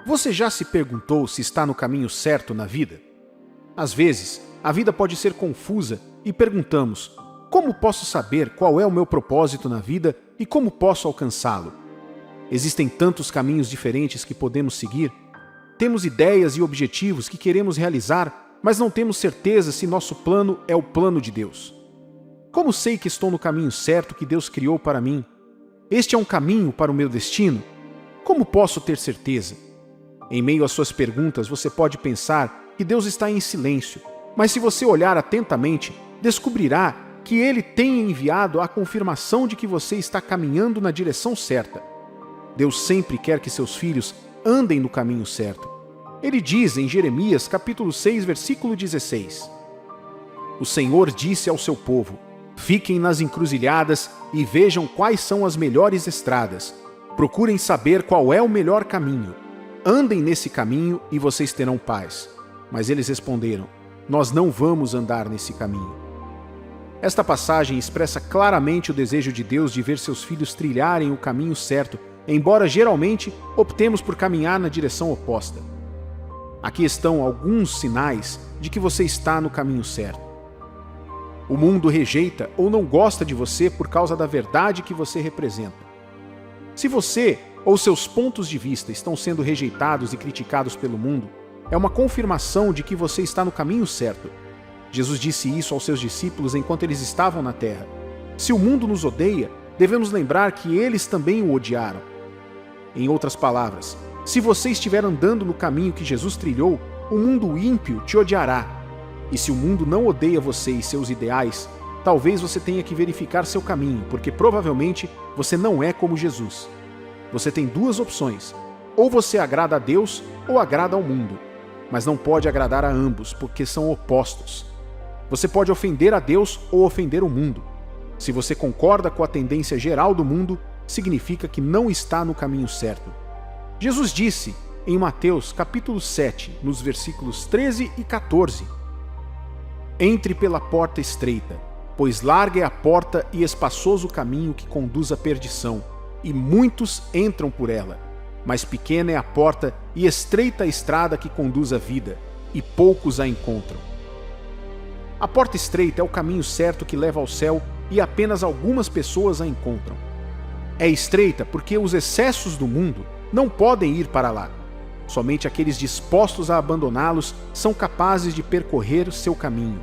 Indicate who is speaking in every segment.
Speaker 1: Você já se perguntou se está no caminho certo na vida? Às vezes, a vida pode ser confusa e perguntamos: como posso saber qual é o meu propósito na vida e como posso alcançá-lo? Existem tantos caminhos diferentes que podemos seguir. Temos ideias e objetivos que queremos realizar, mas não temos certeza se nosso plano é o plano de Deus. Como sei que estou no caminho certo que Deus criou para mim? Este é um caminho para o meu destino? Como posso ter certeza? Em meio às suas perguntas, você pode pensar que Deus está em silêncio, mas se você olhar atentamente, descobrirá que Ele tem enviado a confirmação de que você está caminhando na direção certa. Deus sempre quer que seus filhos andem no caminho certo. Ele diz em Jeremias capítulo 6, versículo 16: O Senhor disse ao seu povo: fiquem nas encruzilhadas e vejam quais são as melhores estradas. Procurem saber qual é o melhor caminho. Andem nesse caminho e vocês terão paz. Mas eles responderam: nós não vamos andar nesse caminho. Esta passagem expressa claramente o desejo de Deus de ver seus filhos trilharem o caminho certo, embora geralmente optemos por caminhar na direção oposta. Aqui estão alguns sinais de que você está no caminho certo. O mundo rejeita ou não gosta de você por causa da verdade que você representa. Se você ou seus pontos de vista estão sendo rejeitados e criticados pelo mundo, é uma confirmação de que você está no caminho certo. Jesus disse isso aos seus discípulos enquanto eles estavam na terra. Se o mundo nos odeia, devemos lembrar que eles também o odiaram. Em outras palavras, se você estiver andando no caminho que Jesus trilhou, o mundo ímpio te odiará. E se o mundo não odeia você e seus ideais, talvez você tenha que verificar seu caminho, porque provavelmente você não é como Jesus. Você tem duas opções: ou você agrada a Deus ou agrada ao mundo, mas não pode agradar a ambos, porque são opostos. Você pode ofender a Deus ou ofender o mundo. Se você concorda com a tendência geral do mundo, significa que não está no caminho certo. Jesus disse em Mateus capítulo 7, nos versículos 13 e 14: Entre pela porta estreita, pois larga é a porta e espaçoso o caminho que conduz à perdição, e muitos entram por ela. Mas pequena é a porta e estreita a estrada que conduz à vida, e poucos a encontram. A porta estreita é o caminho certo que leva ao céu e apenas algumas pessoas a encontram. É estreita porque os excessos do mundo não podem ir para lá. Somente aqueles dispostos a abandoná-los são capazes de percorrer seu caminho.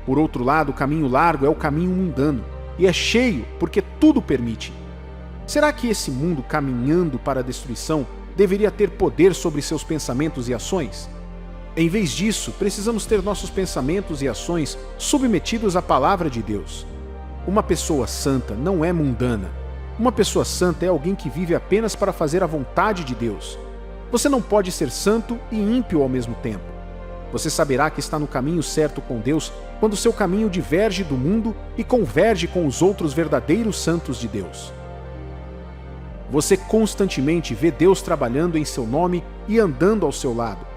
Speaker 1: Por outro lado, o caminho largo é o caminho mundano, e é cheio porque tudo permite. Será que esse mundo caminhando para a destruição deveria ter poder sobre seus pensamentos e ações? Em vez disso, precisamos ter nossos pensamentos e ações submetidos à palavra de Deus. Uma pessoa santa não é mundana. Uma pessoa santa é alguém que vive apenas para fazer a vontade de Deus. Você não pode ser santo e ímpio ao mesmo tempo. Você saberá que está no caminho certo com Deus quando seu caminho diverge do mundo e converge com os outros verdadeiros santos de Deus. Você constantemente vê Deus trabalhando em seu nome e andando ao seu lado.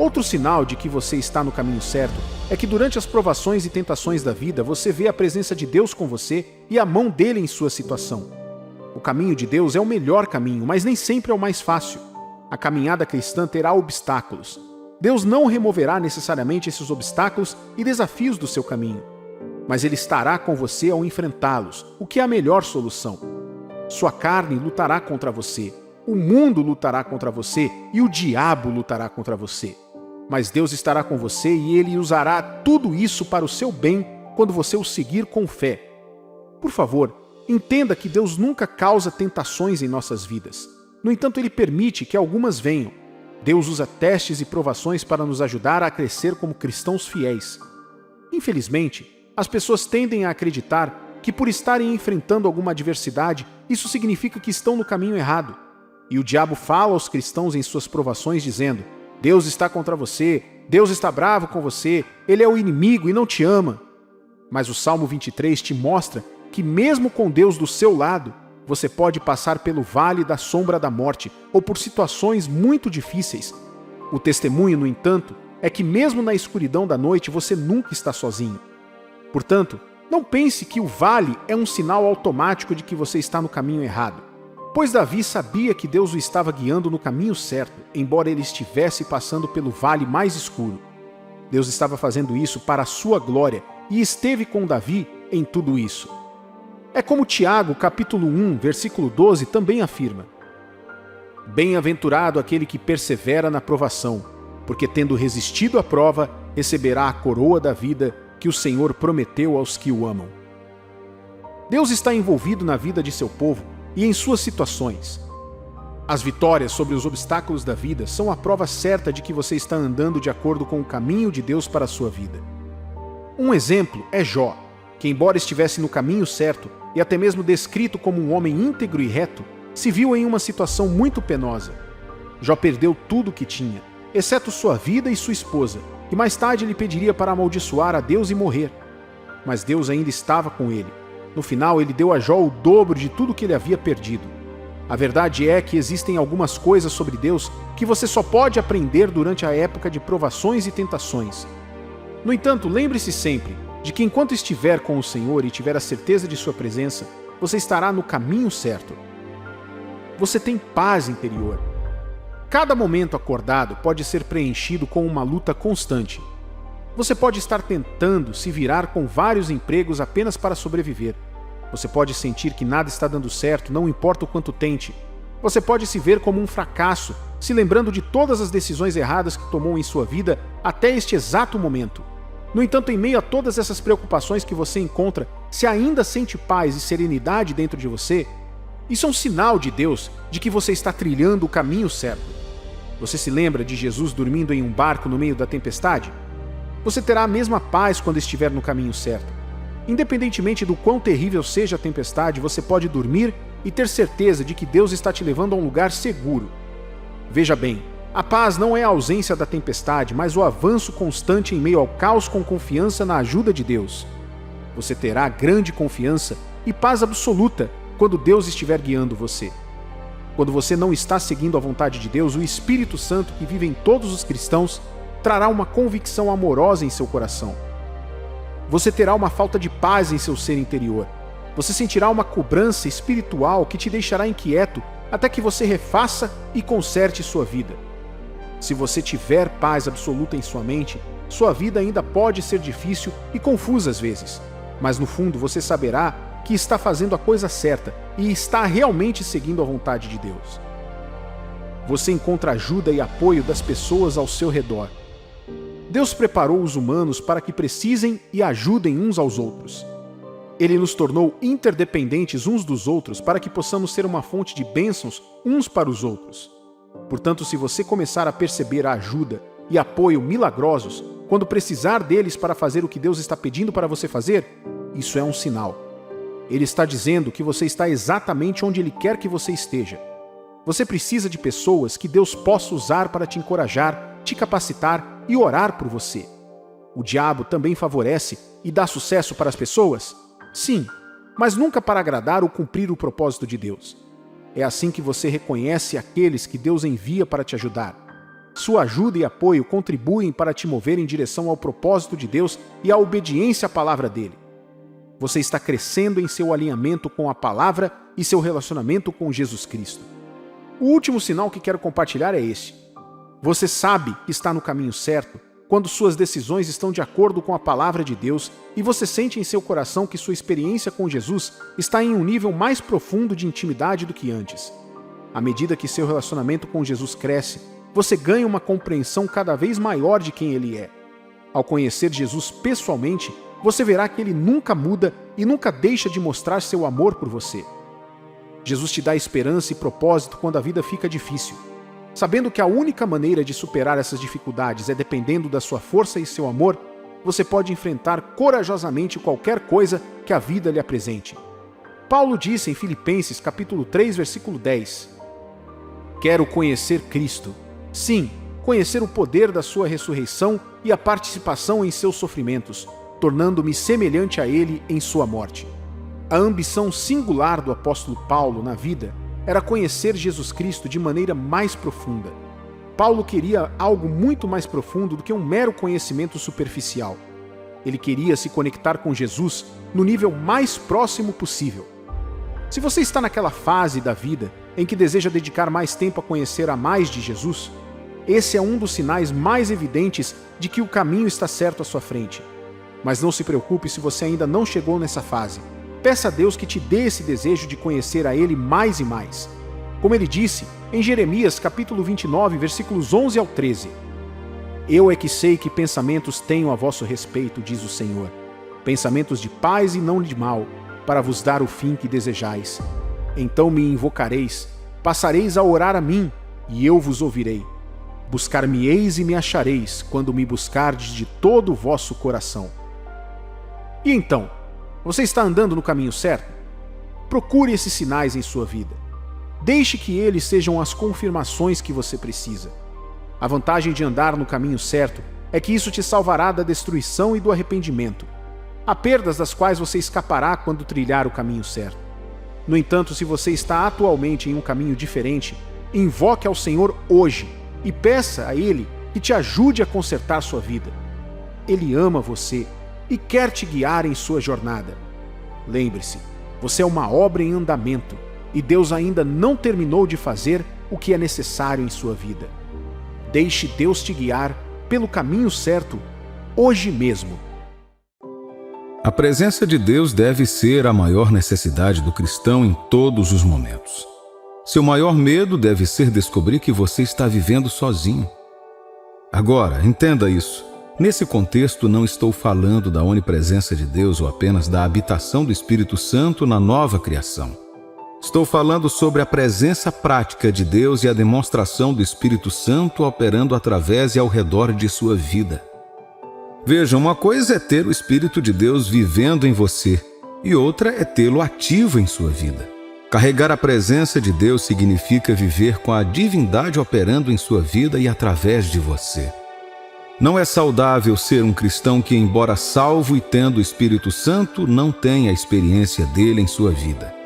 Speaker 1: Outro sinal de que você está no caminho certo é que durante as provações e tentações da vida você vê a presença de Deus com você e a mão dele em sua situação. O caminho de Deus é o melhor caminho, mas nem sempre é o mais fácil. A caminhada cristã terá obstáculos. Deus não removerá necessariamente esses obstáculos e desafios do seu caminho, mas Ele estará com você ao enfrentá-los, o que é a melhor solução. Sua carne lutará contra você, o mundo lutará contra você e o diabo lutará contra você. Mas Deus estará com você e Ele usará tudo isso para o seu bem quando você o seguir com fé. Por favor, entenda que Deus nunca causa tentações em nossas vidas. No entanto, Ele permite que algumas venham. Deus usa testes e provações para nos ajudar a crescer como cristãos fiéis. Infelizmente, as pessoas tendem a acreditar que por estarem enfrentando alguma adversidade, isso significa que estão no caminho errado. E o diabo fala aos cristãos em suas provações dizendo: Deus está contra você, Deus está bravo com você, Ele é o inimigo e não te ama. Mas o Salmo 23 te mostra que mesmo com Deus do seu lado, você pode passar pelo vale da sombra da morte ou por situações muito difíceis. O testemunho, no entanto, é que mesmo na escuridão da noite você nunca está sozinho. Portanto, não pense que o vale é um sinal automático de que você está no caminho errado. Pois Davi sabia que Deus o estava guiando no caminho certo, embora ele estivesse passando pelo vale mais escuro. Deus estava fazendo isso para a sua glória e esteve com Davi em tudo isso. É como Tiago, capítulo 1, versículo 12, também afirma: Bem-aventurado aquele que persevera na provação, porque tendo resistido à prova, receberá a coroa da vida que o Senhor prometeu aos que o amam. Deus está envolvido na vida de seu povo e em suas situações. As vitórias sobre os obstáculos da vida são a prova certa de que você está andando de acordo com o caminho de Deus para a sua vida. Um exemplo é Jó, que embora estivesse no caminho certo e até mesmo descrito como um homem íntegro e reto, se viu em uma situação muito penosa. Jó perdeu tudo o que tinha, exceto sua vida e sua esposa, e mais tarde ele pediria para amaldiçoar a Deus e morrer. Mas Deus ainda estava com ele. No final, ele deu a Jó o dobro de tudo que ele havia perdido. A verdade é que existem algumas coisas sobre Deus que você só pode aprender durante a época de provações e tentações. No entanto, lembre-se sempre de que enquanto estiver com o Senhor e tiver a certeza de sua presença, você estará no caminho certo. Você tem paz interior. Cada momento acordado pode ser preenchido com uma luta constante. Você pode estar tentando se virar com vários empregos apenas para sobreviver. Você pode sentir que nada está dando certo, não importa o quanto tente. Você pode se ver como um fracasso, se lembrando de todas as decisões erradas que tomou em sua vida até este exato momento. No entanto, em meio a todas essas preocupações que você encontra, se ainda sente paz e serenidade dentro de você, isso é um sinal de Deus de que você está trilhando o caminho certo. Você se lembra de Jesus dormindo em um barco no meio da tempestade? Você terá a mesma paz quando estiver no caminho certo. Independentemente do quão terrível seja a tempestade, você pode dormir e ter certeza de que Deus está te levando a um lugar seguro. Veja bem, a paz não é a ausência da tempestade, mas o avanço constante em meio ao caos com confiança na ajuda de Deus. Você terá grande confiança e paz absoluta quando Deus estiver guiando você. Quando você não está seguindo a vontade de Deus, o Espírito Santo que vive em todos os cristãos trará uma convicção amorosa em seu coração. Você terá uma falta de paz em seu ser interior. Você sentirá uma cobrança espiritual que te deixará inquieto até que você refaça e conserte sua vida. Se você tiver paz absoluta em sua mente, sua vida ainda pode ser difícil e confusa às vezes, mas no fundo você saberá que está fazendo a coisa certa e está realmente seguindo a vontade de Deus. Você encontra ajuda e apoio das pessoas ao seu redor. Deus preparou os humanos para que precisem e ajudem uns aos outros. Ele nos tornou interdependentes uns dos outros para que possamos ser uma fonte de bênçãos uns para os outros. Portanto, se você começar a perceber a ajuda e apoio milagrosos quando precisar deles para fazer o que Deus está pedindo para você fazer, isso é um sinal. Ele está dizendo que você está exatamente onde Ele quer que você esteja. Você precisa de pessoas que Deus possa usar para te encorajar, te capacitar e orar por você. O diabo também favorece e dá sucesso para as pessoas? Sim, mas nunca para agradar ou cumprir o propósito de Deus. É assim que você reconhece aqueles que Deus envia para te ajudar. Sua ajuda e apoio contribuem para te mover em direção ao propósito de Deus e à obediência à palavra dele. Você está crescendo em seu alinhamento com a palavra e seu relacionamento com Jesus Cristo. O último sinal que quero compartilhar é este. Você sabe que está no caminho certo quando suas decisões estão de acordo com a palavra de Deus e você sente em seu coração que sua experiência com Jesus está em um nível mais profundo de intimidade do que antes. À medida que seu relacionamento com Jesus cresce, você ganha uma compreensão cada vez maior de quem Ele é. Ao conhecer Jesus pessoalmente, você verá que Ele nunca muda e nunca deixa de mostrar seu amor por você. Jesus te dá esperança e propósito quando a vida fica difícil. Sabendo que a única maneira de superar essas dificuldades é dependendo da sua força e seu amor, você pode enfrentar corajosamente qualquer coisa que a vida lhe apresente. Paulo disse em Filipenses capítulo 3, versículo 10: Quero conhecer Cristo. Sim, conhecer o poder da sua ressurreição e a participação em seus sofrimentos, tornando-me semelhante a Ele em sua morte. A ambição singular do apóstolo Paulo na vida era conhecer Jesus Cristo de maneira mais profunda. Paulo queria algo muito mais profundo do que um mero conhecimento superficial. Ele queria se conectar com Jesus no nível mais próximo possível. Se você está naquela fase da vida em que deseja dedicar mais tempo a conhecer a mais de Jesus, esse é um dos sinais mais evidentes de que o caminho está certo à sua frente. Mas não se preocupe se você ainda não chegou nessa fase. Peça a Deus que te dê esse desejo de conhecer a Ele mais e mais. Como ele disse em Jeremias capítulo 29, versículos 11 ao 13. Eu é que sei que pensamentos tenho a vosso respeito, diz o Senhor. Pensamentos de paz e não de mal, para vos dar o fim que desejais. Então me invocareis, passareis a orar a mim, e eu vos ouvirei. Buscar-me-eis e me achareis, quando me buscardes de todo o vosso coração. E então, você está andando no caminho certo? Procure esses sinais em sua vida. Deixe que eles sejam as confirmações que você precisa. A vantagem de andar no caminho certo é que isso te salvará da destruição e do arrependimento. Há perdas das quais você escapará quando trilhar o caminho certo. No entanto, se você está atualmente em um caminho diferente, invoque ao Senhor hoje e peça a Ele que te ajude a consertar sua vida. Ele ama você e quer te guiar em sua jornada. Lembre-se, você é uma obra em andamento e Deus ainda não terminou de fazer o que é necessário em sua vida. Deixe Deus te guiar pelo caminho certo hoje mesmo.
Speaker 2: A presença de Deus deve ser a maior necessidade do cristão em todos os momentos. Seu maior medo deve ser descobrir que você está vivendo sozinho. Agora, entenda isso. Nesse contexto, não estou falando da onipresença de Deus ou apenas da habitação do Espírito Santo na nova criação. Estou falando sobre a presença prática de Deus e a demonstração do Espírito Santo operando através e ao redor de sua vida. Veja, uma coisa é ter o Espírito de Deus vivendo em você e outra é tê-lo ativo em sua vida. Carregar a presença de Deus significa viver com a divindade operando em sua vida e através de você. Não é saudável ser um cristão que, embora salvo e tendo o Espírito Santo, não tenha a experiência dele em sua vida.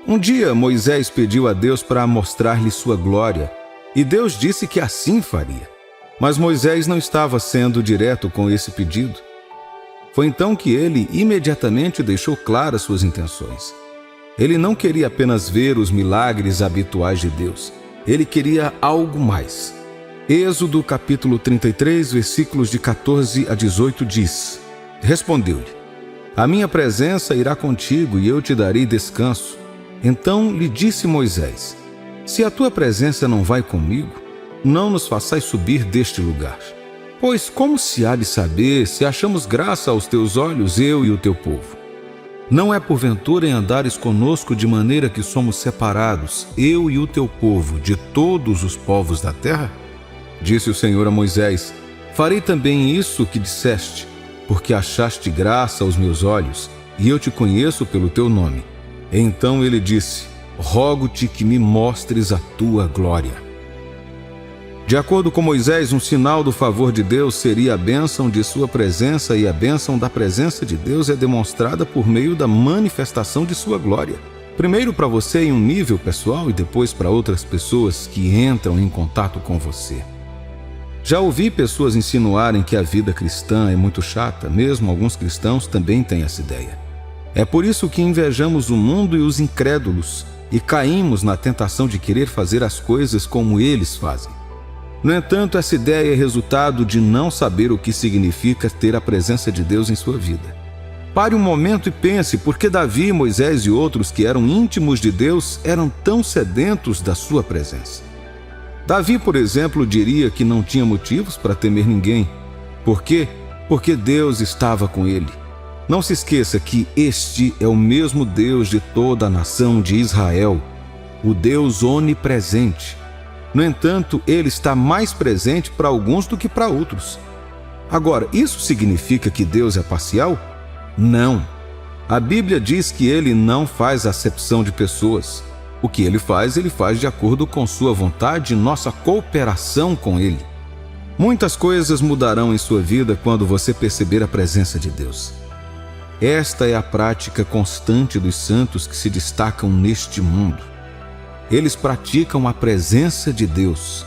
Speaker 2: Um dia, Moisés pediu a Deus para mostrar-lhe sua glória, e Deus disse que assim faria. Mas Moisés não estava sendo direto com esse pedido. Foi então que ele imediatamente deixou claras suas intenções. Ele não queria apenas ver os milagres habituais de Deus. Ele queria algo mais. Êxodo capítulo 33, versículos de 14 a 18 diz: Respondeu-lhe: A minha presença irá contigo e eu te darei descanso. Então lhe disse Moisés: Se a tua presença não vai comigo, não nos façais subir deste lugar. Pois como se há de saber se achamos graça aos teus olhos, eu e o teu povo? Não é porventura em andares conosco de maneira que somos separados, eu e o teu povo, de todos os povos da terra? Disse o Senhor a Moisés: Farei também isso que disseste, porque achaste graça aos meus olhos, e eu te conheço pelo teu nome. Então ele disse: Rogo-te que me mostres a tua glória. De acordo com Moisés, um sinal do favor de Deus seria a bênção de sua presença, e a bênção da presença de Deus é demonstrada por meio da manifestação de sua glória. Primeiro para você em um nível pessoal e depois para outras pessoas que entram em contato com você. Já ouvi pessoas insinuarem que a vida cristã é muito chata, mesmo alguns cristãos também têm essa ideia. É por isso que invejamos o mundo e os incrédulos e caímos na tentação de querer fazer as coisas como eles fazem. No entanto, essa ideia é resultado de não saber o que significa ter a presença de Deus em sua vida. Pare um momento e pense por que Davi, Moisés e outros que eram íntimos de Deus eram tão sedentos da sua presença. Davi, por exemplo, diria que não tinha motivos para temer ninguém. Por quê? Porque Deus estava com ele. Não se esqueça que este é o mesmo Deus de toda a nação de Israel, o Deus onipresente. No entanto, ele está mais presente para alguns do que para outros. Agora, isso significa que Deus é parcial? Não. A Bíblia diz que ele não faz acepção de pessoas. O que ele faz de acordo com sua vontade e nossa cooperação com ele. Muitas coisas mudarão em sua vida quando você perceber a presença de Deus. Esta é a prática constante dos santos que se destacam neste mundo. Eles praticam a presença de Deus.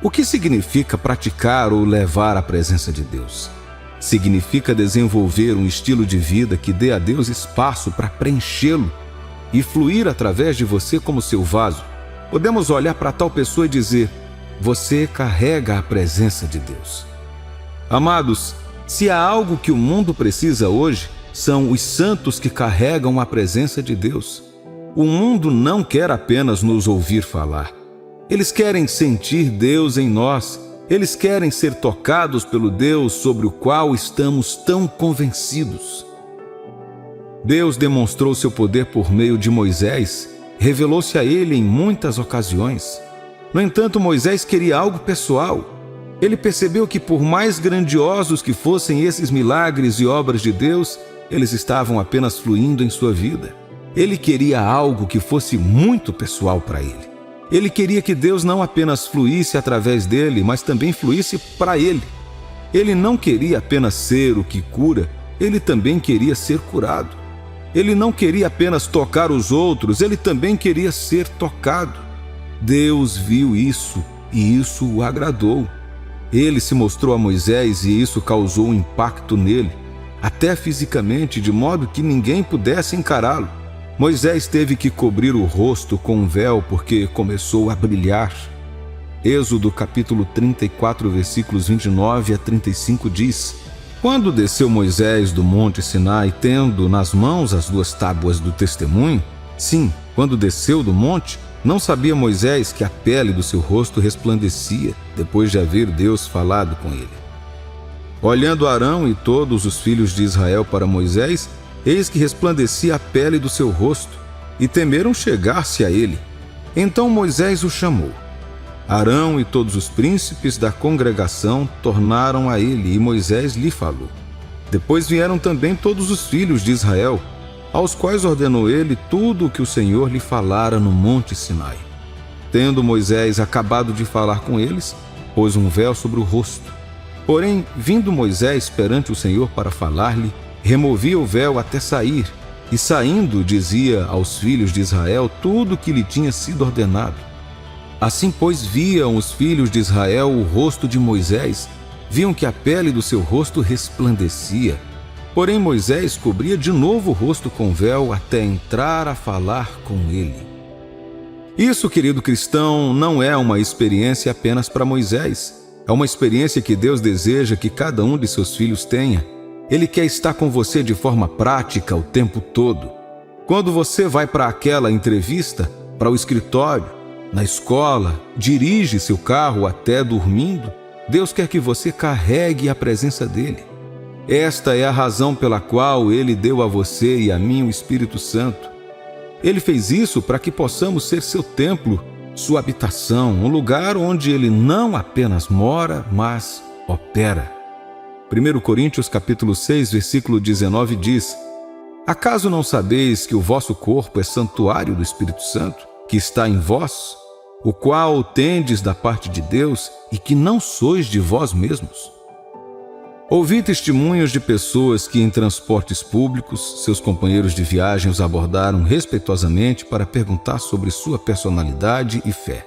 Speaker 2: O que significa praticar ou levar a presença de Deus? Significa desenvolver um estilo de vida que dê a Deus espaço para preenchê-lo e fluir através de você como seu vaso. Podemos olhar para tal pessoa e dizer: você carrega a presença de Deus. Amados, se há algo que o mundo precisa hoje, são os santos que carregam a presença de Deus. O mundo não quer apenas nos ouvir falar. Eles querem sentir Deus em nós. Eles querem ser tocados pelo Deus sobre o qual estamos tão convencidos. Deus demonstrou seu poder por meio de Moisés, revelou-se a ele em muitas ocasiões. No entanto, Moisés queria algo pessoal. Ele percebeu que, por mais grandiosos que fossem esses milagres e obras de Deus, eles estavam apenas fluindo em sua vida. Ele queria algo que fosse muito pessoal para ele. Ele queria que Deus não apenas fluísse através dele, mas também fluísse para ele. Ele não queria apenas ser o que cura, ele também queria ser curado. Ele não queria apenas tocar os outros, ele também queria ser tocado. Deus viu isso e isso o agradou. Ele se mostrou a Moisés e isso causou um impacto nele, até fisicamente, de modo que ninguém pudesse encará-lo. Moisés teve que cobrir o rosto com um véu porque começou a brilhar. Êxodo capítulo 34, versículos 29 a 35 diz: quando desceu Moisés do monte Sinai, tendo nas mãos as 2 tábuas do testemunho, sim, quando desceu do monte, não sabia Moisés que a pele do seu rosto resplandecia, depois de haver Deus falado com ele. Olhando Arão e todos os filhos de Israel para Moisés, eis que resplandecia a pele do seu rosto, e temeram chegar-se a ele. Então Moisés o chamou. Arão e todos os príncipes da congregação tornaram a ele, e Moisés lhe falou. Depois vieram também todos os filhos de Israel, aos quais ordenou ele tudo o que o Senhor lhe falara no monte Sinai. Tendo Moisés acabado de falar com eles, pôs um véu sobre o rosto. Porém, vindo Moisés perante o Senhor para falar-lhe, removia o véu até sair, e saindo dizia aos filhos de Israel tudo o que lhe tinha sido ordenado. Assim, pois, viam os filhos de Israel o rosto de Moisés, viam que a pele do seu rosto resplandecia. Porém, Moisés cobria de novo o rosto com véu até entrar a falar com ele. Isso, querido cristão, não é uma experiência apenas para Moisés. É uma experiência que Deus deseja que cada um de seus filhos tenha. Ele quer estar com você de forma prática o tempo todo. Quando você vai para aquela entrevista, para o escritório, na escola, dirige seu carro até dormindo, Deus quer que você carregue a presença dele. Esta é a razão pela qual ele deu a você e a mim o Espírito Santo. Ele fez isso para que possamos ser seu templo, sua habitação, um lugar onde ele não apenas mora, mas opera. 1 Coríntios capítulo 6, versículo 19 diz: acaso não sabeis que o vosso corpo é santuário do Espírito Santo, que está em vós, o qual tendes da parte de Deus e que não sois de vós mesmos? Ouvi testemunhos de pessoas que em transportes públicos, seus companheiros de viagem os abordaram respeitosamente para perguntar sobre sua personalidade e fé.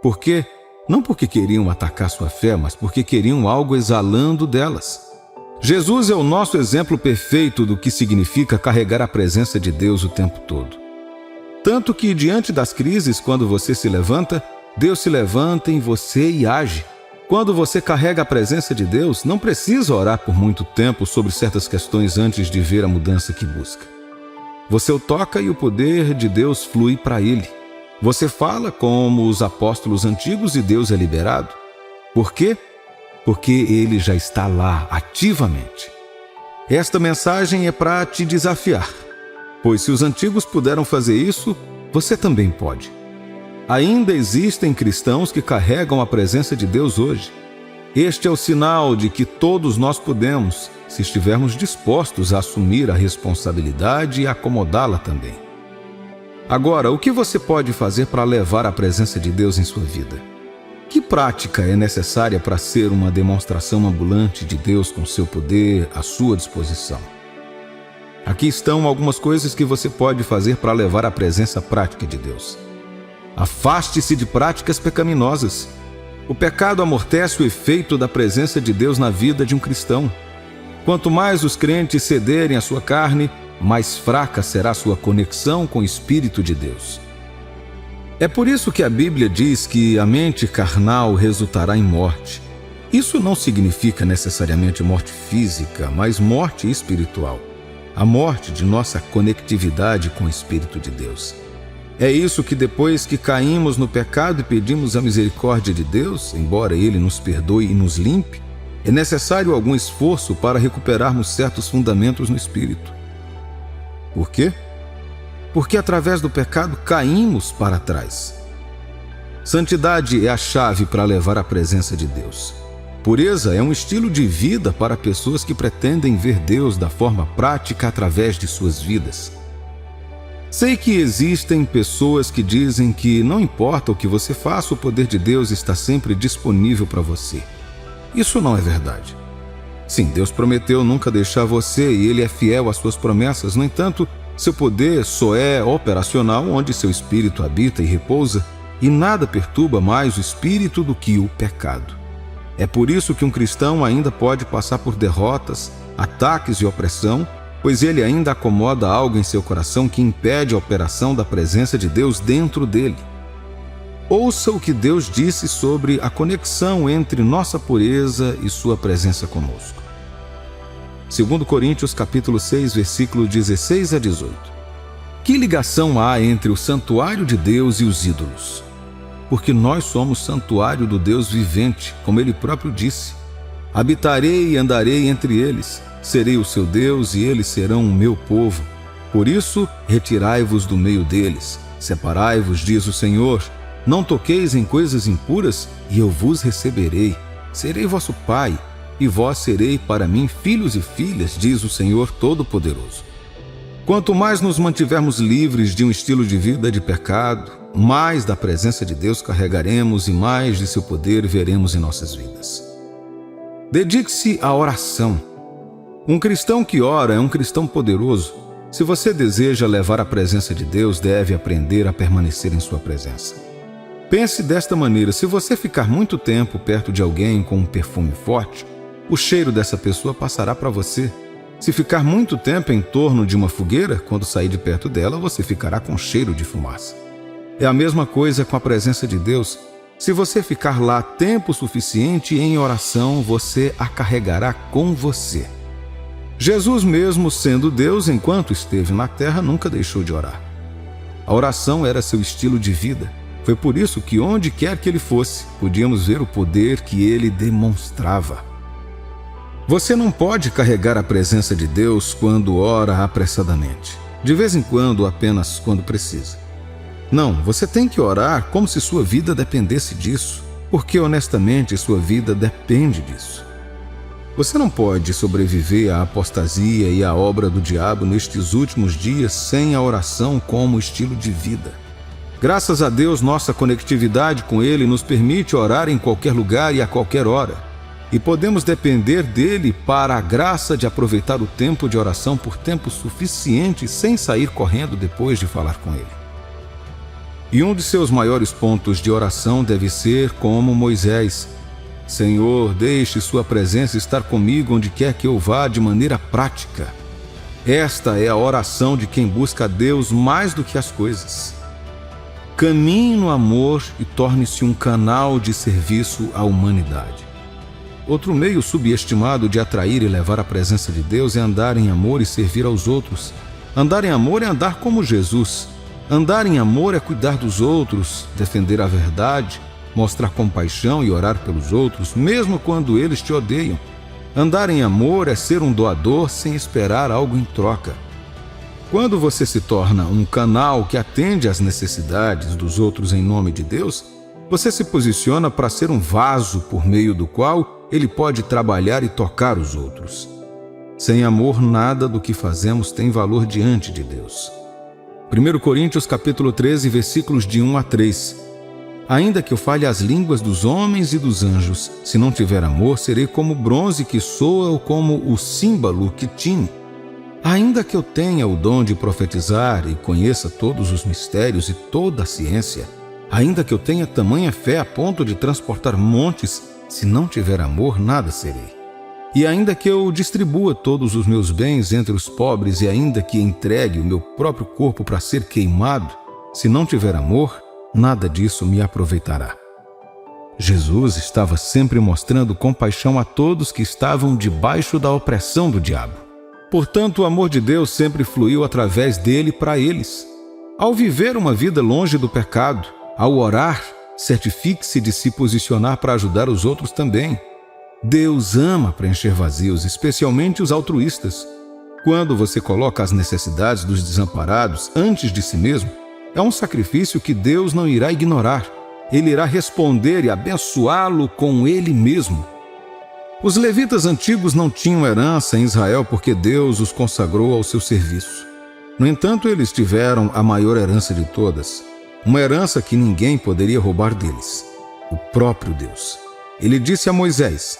Speaker 2: Por quê? Não porque queriam atacar sua fé, mas porque queriam algo exalando delas. Jesus é o nosso exemplo perfeito do que significa carregar a presença de Deus o tempo todo. Tanto que, diante das crises, quando você se levanta, Deus se levanta em você e age. Quando você carrega a presença de Deus, não precisa orar por muito tempo sobre certas questões antes de ver a mudança que busca. Você o toca e o poder de Deus flui para ele. Você fala como os apóstolos antigos e Deus é liberado. Por quê? Porque ele já está lá, ativamente. Esta mensagem é para te desafiar, pois se os antigos puderam fazer isso, você também pode. Ainda existem cristãos que carregam a presença de Deus hoje. Este é o sinal de que todos nós podemos, se estivermos dispostos a assumir a responsabilidade e acomodá-la também. Agora, o que você pode fazer para levar a presença de Deus em sua vida? Que prática é necessária para ser uma demonstração ambulante de Deus com seu poder à sua disposição? Aqui estão algumas coisas que você pode fazer para levar a presença prática de Deus. Afaste-se de práticas pecaminosas. O pecado amortece o efeito da presença de Deus na vida de um cristão. Quanto mais os crentes cederem à sua carne, mais fraca será sua conexão com o Espírito de Deus. É por isso que a Bíblia diz que a mente carnal resultará em morte. Isso não significa necessariamente morte física, mas morte espiritual. A morte de nossa conectividade com o Espírito de Deus. É isso que depois que caímos no pecado e pedimos a misericórdia de Deus, embora Ele nos perdoe e nos limpe, é necessário algum esforço para recuperarmos certos fundamentos no Espírito. Por quê? Porque através do pecado caímos para trás. Santidade é a chave para levar à presença de Deus. Pureza é um estilo de vida para pessoas que pretendem ver Deus da forma prática através de suas vidas. Sei que existem pessoas que dizem que não importa o que você faça, o poder de Deus está sempre disponível para você. Isso não é verdade. Sim, Deus prometeu nunca deixar você e Ele é fiel às suas promessas. No entanto, seu poder só é operacional onde seu espírito habita e repousa, e nada perturba mais o espírito do que o pecado. É por isso que um cristão ainda pode passar por derrotas, ataques e opressão, pois ele ainda acomoda algo em seu coração que impede a operação da presença de Deus dentro dele. Ouça o que Deus disse sobre a conexão entre nossa pureza e sua presença conosco. 2 Coríntios capítulo 6, versículo 16 a 18. Que ligação há entre o santuário de Deus e os ídolos? Porque nós somos santuário do Deus vivente, como Ele próprio disse. Habitarei e andarei entre eles, serei o seu Deus e eles serão o meu povo. Por isso, retirai-vos do meio deles, separai-vos, diz o Senhor. Não toqueis em coisas impuras, e eu vos receberei. Serei vosso pai, e vós serei para mim filhos e filhas, diz o Senhor Todo-Poderoso. Quanto mais nos mantivermos livres de um estilo de vida de pecado, mais da presença de Deus carregaremos e mais de seu poder veremos em nossas vidas. Dedique-se à oração. Um cristão que ora é um cristão poderoso. Se você deseja levar a presença de Deus, deve aprender a permanecer em sua presença. Pense desta maneira: se você ficar muito tempo perto de alguém com um perfume forte, o cheiro dessa pessoa passará para você. Se ficar muito tempo em torno de uma fogueira, quando sair de perto dela, você ficará com cheiro de fumaça. É a mesma coisa com a presença de Deus. Se você ficar lá tempo suficiente em oração, você a carregará com você. Jesus, mesmo sendo Deus, enquanto esteve na terra, nunca deixou de orar. A oração era seu estilo de vida. Foi por isso que onde quer que ele fosse, podíamos ver o poder que ele demonstrava. Você não pode carregar a presença de Deus quando ora apressadamente. De vez em quando, apenas quando precisa. Não, você tem que orar como se sua vida dependesse disso, porque honestamente sua vida depende disso. Você não pode sobreviver à apostasia e à obra do diabo nestes últimos dias sem a oração como estilo de vida. Graças a Deus, nossa conectividade com Ele nos permite orar em qualquer lugar e a qualquer hora. E podemos depender dele para a graça de aproveitar o tempo de oração por tempo suficiente sem sair correndo depois de falar com ele. E um de seus maiores pontos de oração deve ser como Moisés: Senhor, deixe sua presença estar comigo onde quer que eu vá de maneira prática. Esta é a oração de quem busca a Deus mais do que as coisas. Caminhe no amor e torne-se um canal de serviço à humanidade. Outro meio subestimado de atrair e levar a presença de Deus é andar em amor e servir aos outros. Andar em amor é andar como Jesus. Andar em amor é cuidar dos outros, defender a verdade, mostrar compaixão e orar pelos outros, mesmo quando eles te odeiam. Andar em amor é ser um doador sem esperar algo em troca. Quando você se torna um canal que atende às necessidades dos outros em nome de Deus, você se posiciona para ser um vaso por meio do qual Ele pode trabalhar e tocar os outros. Sem amor, nada do que fazemos tem valor diante de Deus. 1 Coríntios capítulo 13, versículos de 1 a 3. Ainda que eu fale as línguas dos homens e dos anjos, se não tiver amor, serei como o bronze que soa ou como o símbolo que tine. Ainda que eu tenha o dom de profetizar e conheça todos os mistérios e toda a ciência, ainda que eu tenha tamanha fé a ponto de transportar montes, se não tiver amor, nada serei. E ainda que eu distribua todos os meus bens entre os pobres e ainda que entregue o meu próprio corpo para ser queimado, se não tiver amor, nada disso me aproveitará. Jesus estava sempre mostrando compaixão a todos que estavam debaixo da opressão do diabo. Portanto, o amor de Deus sempre fluiu através dele para eles. Ao viver uma vida longe do pecado, ao orar, certifique-se de se posicionar para ajudar os outros também. Deus ama preencher vazios, especialmente os altruístas. Quando você coloca as necessidades dos desamparados antes de si mesmo, é um sacrifício que Deus não irá ignorar. Ele irá responder e abençoá-lo com ele mesmo. Os levitas antigos não tinham herança em Israel porque Deus os consagrou ao seu serviço. No entanto, eles tiveram a maior herança de todas, uma herança que ninguém poderia roubar deles, o próprio Deus. Ele disse a Moisés: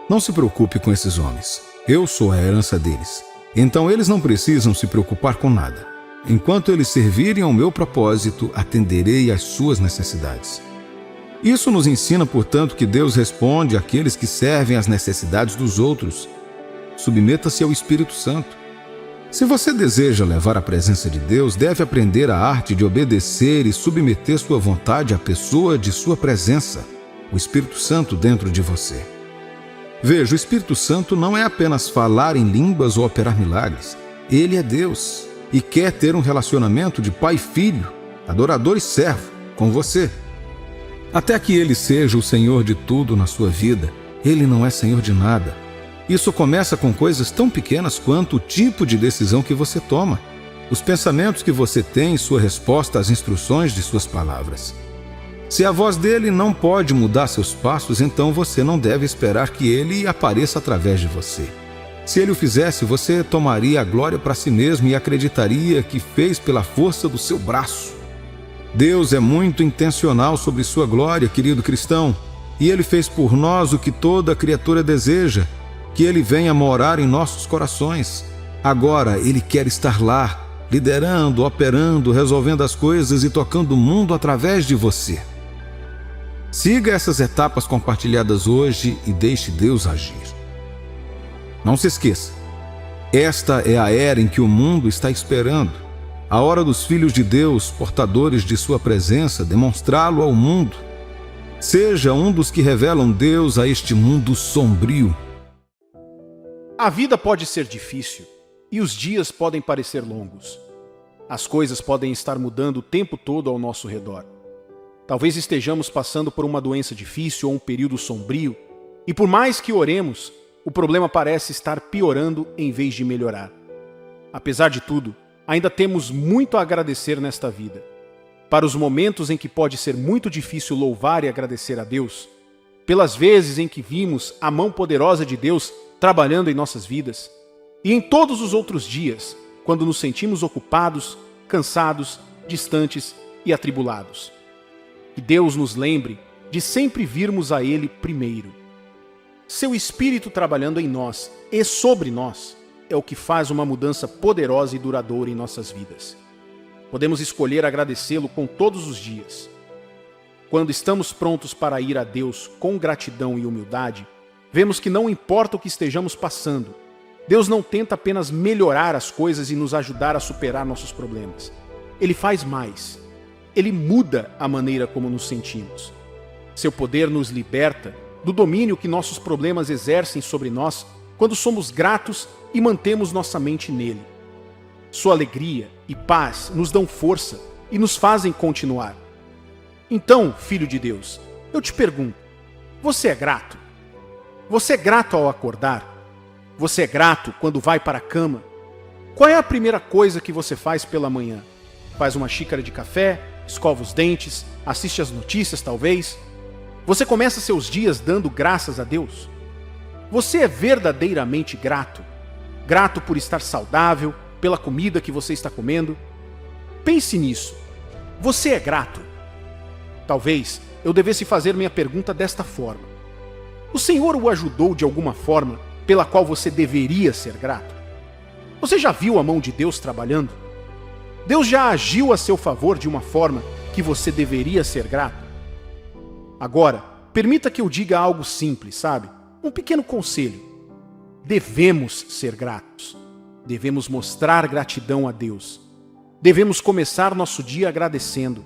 Speaker 2: "Não se preocupe com esses homens, eu sou a herança deles. Então eles não precisam se preocupar com nada. Enquanto eles servirem ao meu propósito, atenderei às suas necessidades." Isso nos ensina, portanto, que Deus responde àqueles que servem às necessidades dos outros. Submeta-se ao Espírito Santo. Se você deseja levar a presença de Deus, deve aprender a arte de obedecer e submeter sua vontade à pessoa de sua presença, o Espírito Santo dentro de você. Veja, o Espírito Santo não é apenas falar em línguas ou operar milagres. Ele é Deus e quer ter um relacionamento de pai e filho, adorador e servo, com você. Até que Ele seja o Senhor de tudo na sua vida, Ele não é Senhor de nada. Isso começa com coisas tão pequenas quanto o tipo de decisão que você toma, os pensamentos que você tem e sua resposta às instruções de suas palavras. Se a voz dele não pode mudar seus passos, então você não deve esperar que ele apareça através de você. Se ele o fizesse, você tomaria a glória para si mesmo e acreditaria que fez pela força do seu braço. Deus é muito intencional sobre sua glória, querido cristão, e Ele fez por nós o que toda criatura deseja, que Ele venha morar em nossos corações. Agora Ele quer estar lá, liderando, operando, resolvendo as coisas e tocando o mundo através de você. Siga essas etapas compartilhadas hoje e deixe Deus agir. Não se esqueça, esta é a era em que o mundo está esperando. A hora dos filhos de Deus, portadores de sua presença, demonstrá-lo ao mundo. Seja um dos que revelam Deus a este mundo sombrio.
Speaker 1: A vida pode ser difícil e os dias podem parecer longos. As coisas podem estar mudando o tempo todo ao nosso redor. Talvez estejamos passando por uma doença difícil ou um período sombrio, e por mais que oremos, o problema parece estar piorando em vez de melhorar. Apesar de tudo, ainda temos muito a agradecer nesta vida. Para os momentos em que pode ser muito difícil louvar e agradecer a Deus, pelas vezes em que vimos a mão poderosa de Deus trabalhando em nossas vidas, e em todos os outros dias, quando nos sentimos ocupados, cansados, distantes e atribulados. Que Deus nos lembre de sempre virmos a Ele primeiro. Seu Espírito trabalhando em nós e sobre nós é o que faz uma mudança poderosa e duradoura em nossas vidas. Podemos escolher agradecê-lo com todos os dias. Quando estamos prontos para ir a Deus com gratidão e humildade, vemos que não importa o que estejamos passando, Deus não tenta apenas melhorar as coisas e nos ajudar a superar nossos problemas. Ele faz mais. Ele muda a maneira como nos sentimos. Seu poder nos liberta do domínio que nossos problemas exercem sobre nós quando somos gratos e mantemos nossa mente nele. Sua alegria e paz nos dão força e nos fazem continuar. Então, filho de Deus, eu te pergunto, você é grato? Você é grato ao acordar? Você é grato quando vai para a cama? Qual é a primeira coisa que você faz pela manhã? Faz uma xícara de café, escova os dentes, assiste às notícias talvez? Você começa seus dias dando graças a Deus? Você é verdadeiramente grato? Grato por estar saudável, pela comida que você está comendo? Pense nisso. Você é grato? Talvez eu devesse fazer minha pergunta desta forma. O Senhor o ajudou de alguma forma pela qual você deveria ser grato? Você já viu a mão de Deus trabalhando? Deus já agiu a seu favor de uma forma que você deveria ser grato? Agora, permita que eu diga algo simples, sabe? Um pequeno conselho. devemos ser gratos. Devemos mostrar gratidão a Deus. Devemos começar nosso dia agradecendo.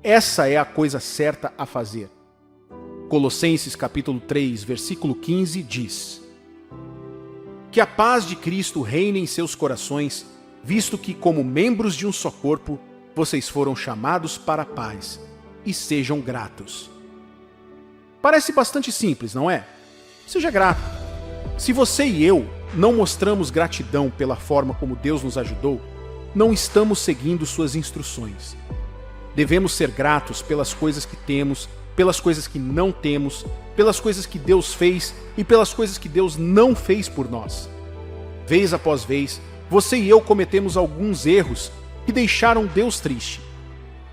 Speaker 1: Essa é a coisa certa a fazer. Colossenses capítulo 3, versículo 15 diz: Que a paz de Cristo reine em seus corações, visto que, como membros de um só corpo, vocês foram chamados para a paz, e sejam gratos. Parece bastante simples, não é? Seja grato. Se você e eu não mostramos gratidão pela forma como Deus nos ajudou, não estamos seguindo suas instruções. Devemos ser gratos pelas coisas que temos, pelas coisas que não temos, pelas coisas que Deus fez e pelas coisas que Deus não fez por nós. Vez após vez, você e eu cometemos alguns erros que deixaram Deus triste.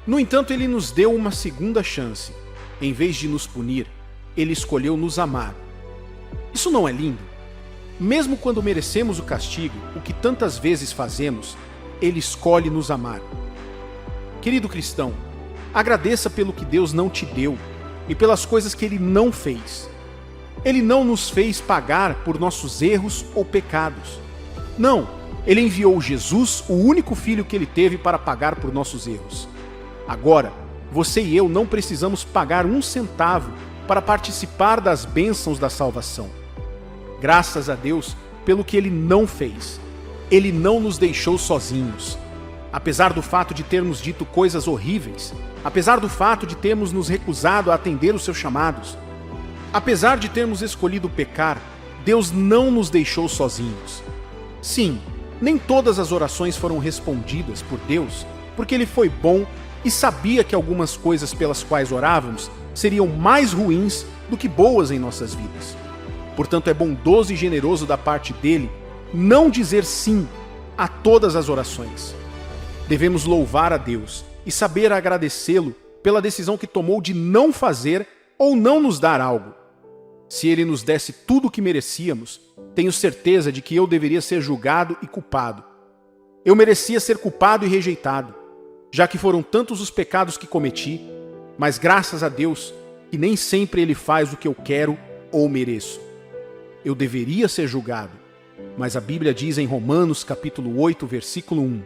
Speaker 1: No entanto, Ele nos deu uma segunda chance. Em vez de nos punir, Ele escolheu nos amar. Isso não é lindo? Mesmo quando merecemos o castigo, o que tantas vezes fazemos, Ele escolhe nos amar. Querido cristão, agradeça pelo que Deus não te deu e pelas coisas que Ele não fez. Ele não nos fez pagar por nossos erros ou pecados. Não, Ele enviou Jesus, o único filho que Ele teve para pagar por nossos erros. Agora, você e eu não precisamos pagar um centavo para participar das bênçãos da salvação. Graças a Deus pelo que Ele não fez. Ele não nos deixou sozinhos. Apesar do fato de termos dito coisas horríveis, apesar do fato de termos nos recusado a atender os seus chamados, apesar de termos escolhido pecar, Deus não nos deixou sozinhos. Sim, nem todas as orações foram respondidas por Deus, porque Ele foi bom e sabia que algumas coisas pelas quais orávamos seriam mais ruins do que boas em nossas vidas. Portanto, é bondoso e generoso da parte dele não dizer sim a todas as orações. Devemos louvar a Deus e saber agradecê-lo pela decisão que tomou de não fazer ou não nos dar algo. Se Ele nos desse tudo o que merecíamos, tenho certeza de que eu deveria ser julgado e culpado. Eu merecia ser culpado e rejeitado, já que foram tantos os pecados que cometi, mas graças a Deus que nem sempre Ele faz o que eu quero ou mereço. Eu deveria ser julgado, mas a Bíblia diz em Romanos capítulo 8, versículo 1: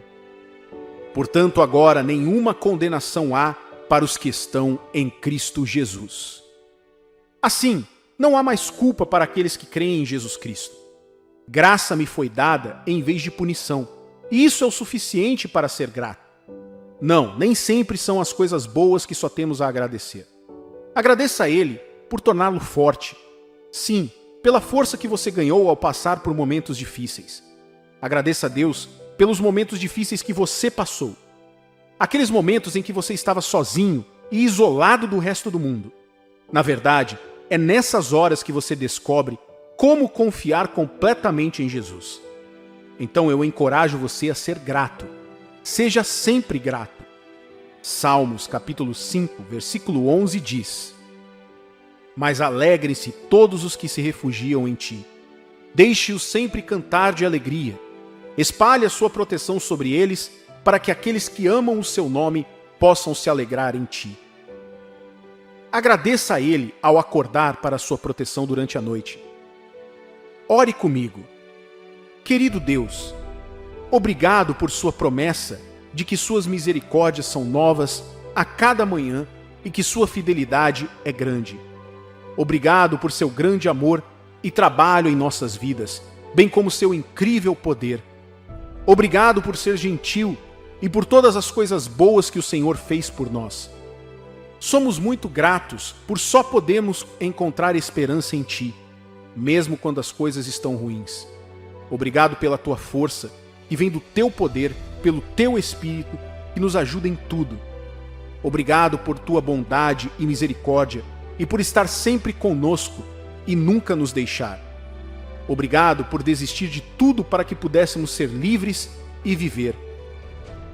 Speaker 1: Portanto, agora nenhuma condenação há para os que estão em Cristo Jesus. Assim, não há mais culpa para aqueles que creem em Jesus Cristo. Graça me foi dada em vez de punição, e isso é o suficiente para ser grato. Não, nem sempre são as coisas boas que só temos a agradecer. Agradeça a Ele por torná-lo forte. Sim, pela força que você ganhou ao passar por momentos difíceis. Agradeça a Deus pelos momentos difíceis que você passou. Aqueles momentos em que você estava sozinho e isolado do resto do mundo. Na verdade, é nessas horas que você descobre como confiar completamente em Jesus. Então eu encorajo você a ser grato. Seja sempre grato. Salmos capítulo 5, versículo 11 diz: Mas alegrem-se todos os que se refugiam em ti. Deixe-os sempre cantar de alegria. Espalhe a sua proteção sobre eles, para que aqueles que amam o seu nome possam se alegrar em ti. Agradeça a Ele ao acordar para a sua proteção durante a noite. Ore comigo. Querido Deus, obrigado por sua promessa de que suas misericórdias são novas a cada manhã e que sua fidelidade é grande. Obrigado por seu grande amor e trabalho em nossas vidas, bem como seu incrível poder. Obrigado por ser gentil e por todas as coisas boas que o Senhor fez por nós. Somos muito gratos por só podermos encontrar esperança em Ti, mesmo quando as coisas estão ruins. Obrigado pela Tua força, que vem do Teu poder, pelo Teu Espírito, que nos ajuda em tudo. Obrigado por Tua bondade e misericórdia, e por estar sempre conosco e nunca nos deixar. Obrigado por desistir de tudo para que pudéssemos ser livres e viver.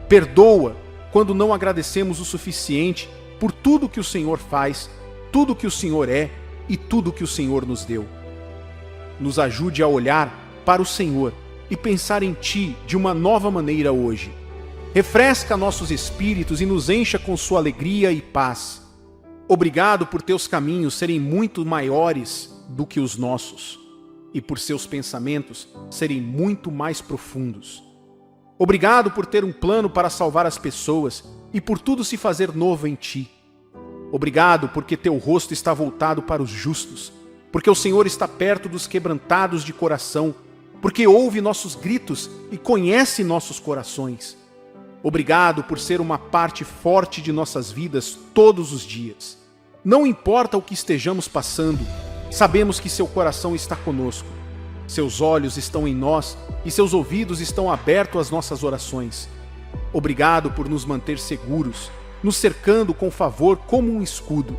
Speaker 1: Perdoa quando não agradecemos o suficiente por tudo que o Senhor faz, tudo que o Senhor é e tudo que o Senhor nos deu. Nos ajude a olhar para o Senhor e pensar em Ti de uma nova maneira hoje. Refresca nossos espíritos e nos encha com sua alegria e paz. Obrigado por Teus caminhos serem muito maiores do que os nossos. e por seus pensamentos serem muito mais profundos. Obrigado por ter um plano para salvar as pessoas e por tudo se fazer novo em ti. Obrigado porque teu rosto está voltado para os justos, porque o Senhor está perto dos quebrantados de coração, porque ouve nossos gritos e conhece nossos corações. Obrigado por ser uma parte forte de nossas vidas todos os dias. Não importa o que estejamos passando, sabemos que seu coração está conosco. Seus olhos estão em nós e seus ouvidos estão abertos às nossas orações. Obrigado por nos manter seguros, nos cercando com favor como um escudo.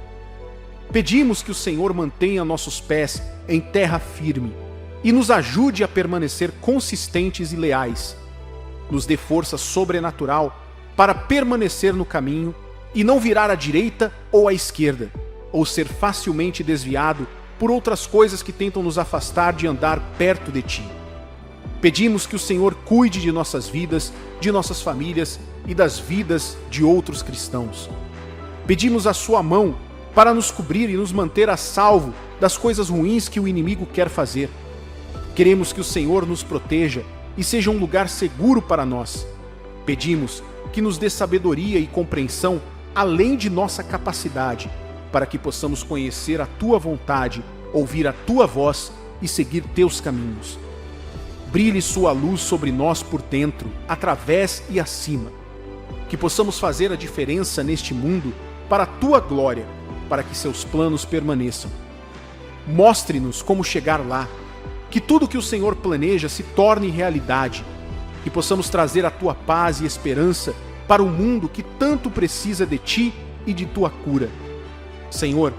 Speaker 1: Pedimos que o Senhor mantenha nossos pés em terra firme e nos ajude a permanecer consistentes e leais. Nos dê força sobrenatural para permanecer no caminho e não virar à direita ou à esquerda, ou ser facilmente desviado por outras coisas que tentam nos afastar de andar perto de ti. Pedimos que o Senhor cuide de nossas vidas, de nossas famílias e das vidas de outros cristãos. Pedimos a sua mão para nos cobrir e nos manter a salvo das coisas ruins que o inimigo quer fazer. Queremos que o Senhor nos proteja e seja um lugar seguro para nós. Pedimos que nos dê sabedoria e compreensão além de nossa capacidade, para que possamos conhecer a tua vontade, ouvir a tua voz e seguir teus caminhos. Brilhe sua luz sobre nós por dentro, através e acima. Que possamos fazer a diferença neste mundo para a tua glória, para que seus planos permaneçam. Mostre-nos como chegar lá. Que tudo que o Senhor planeja se torne realidade. Que possamos trazer a tua paz e esperança para o mundo que tanto precisa de ti e de tua cura. Senhor,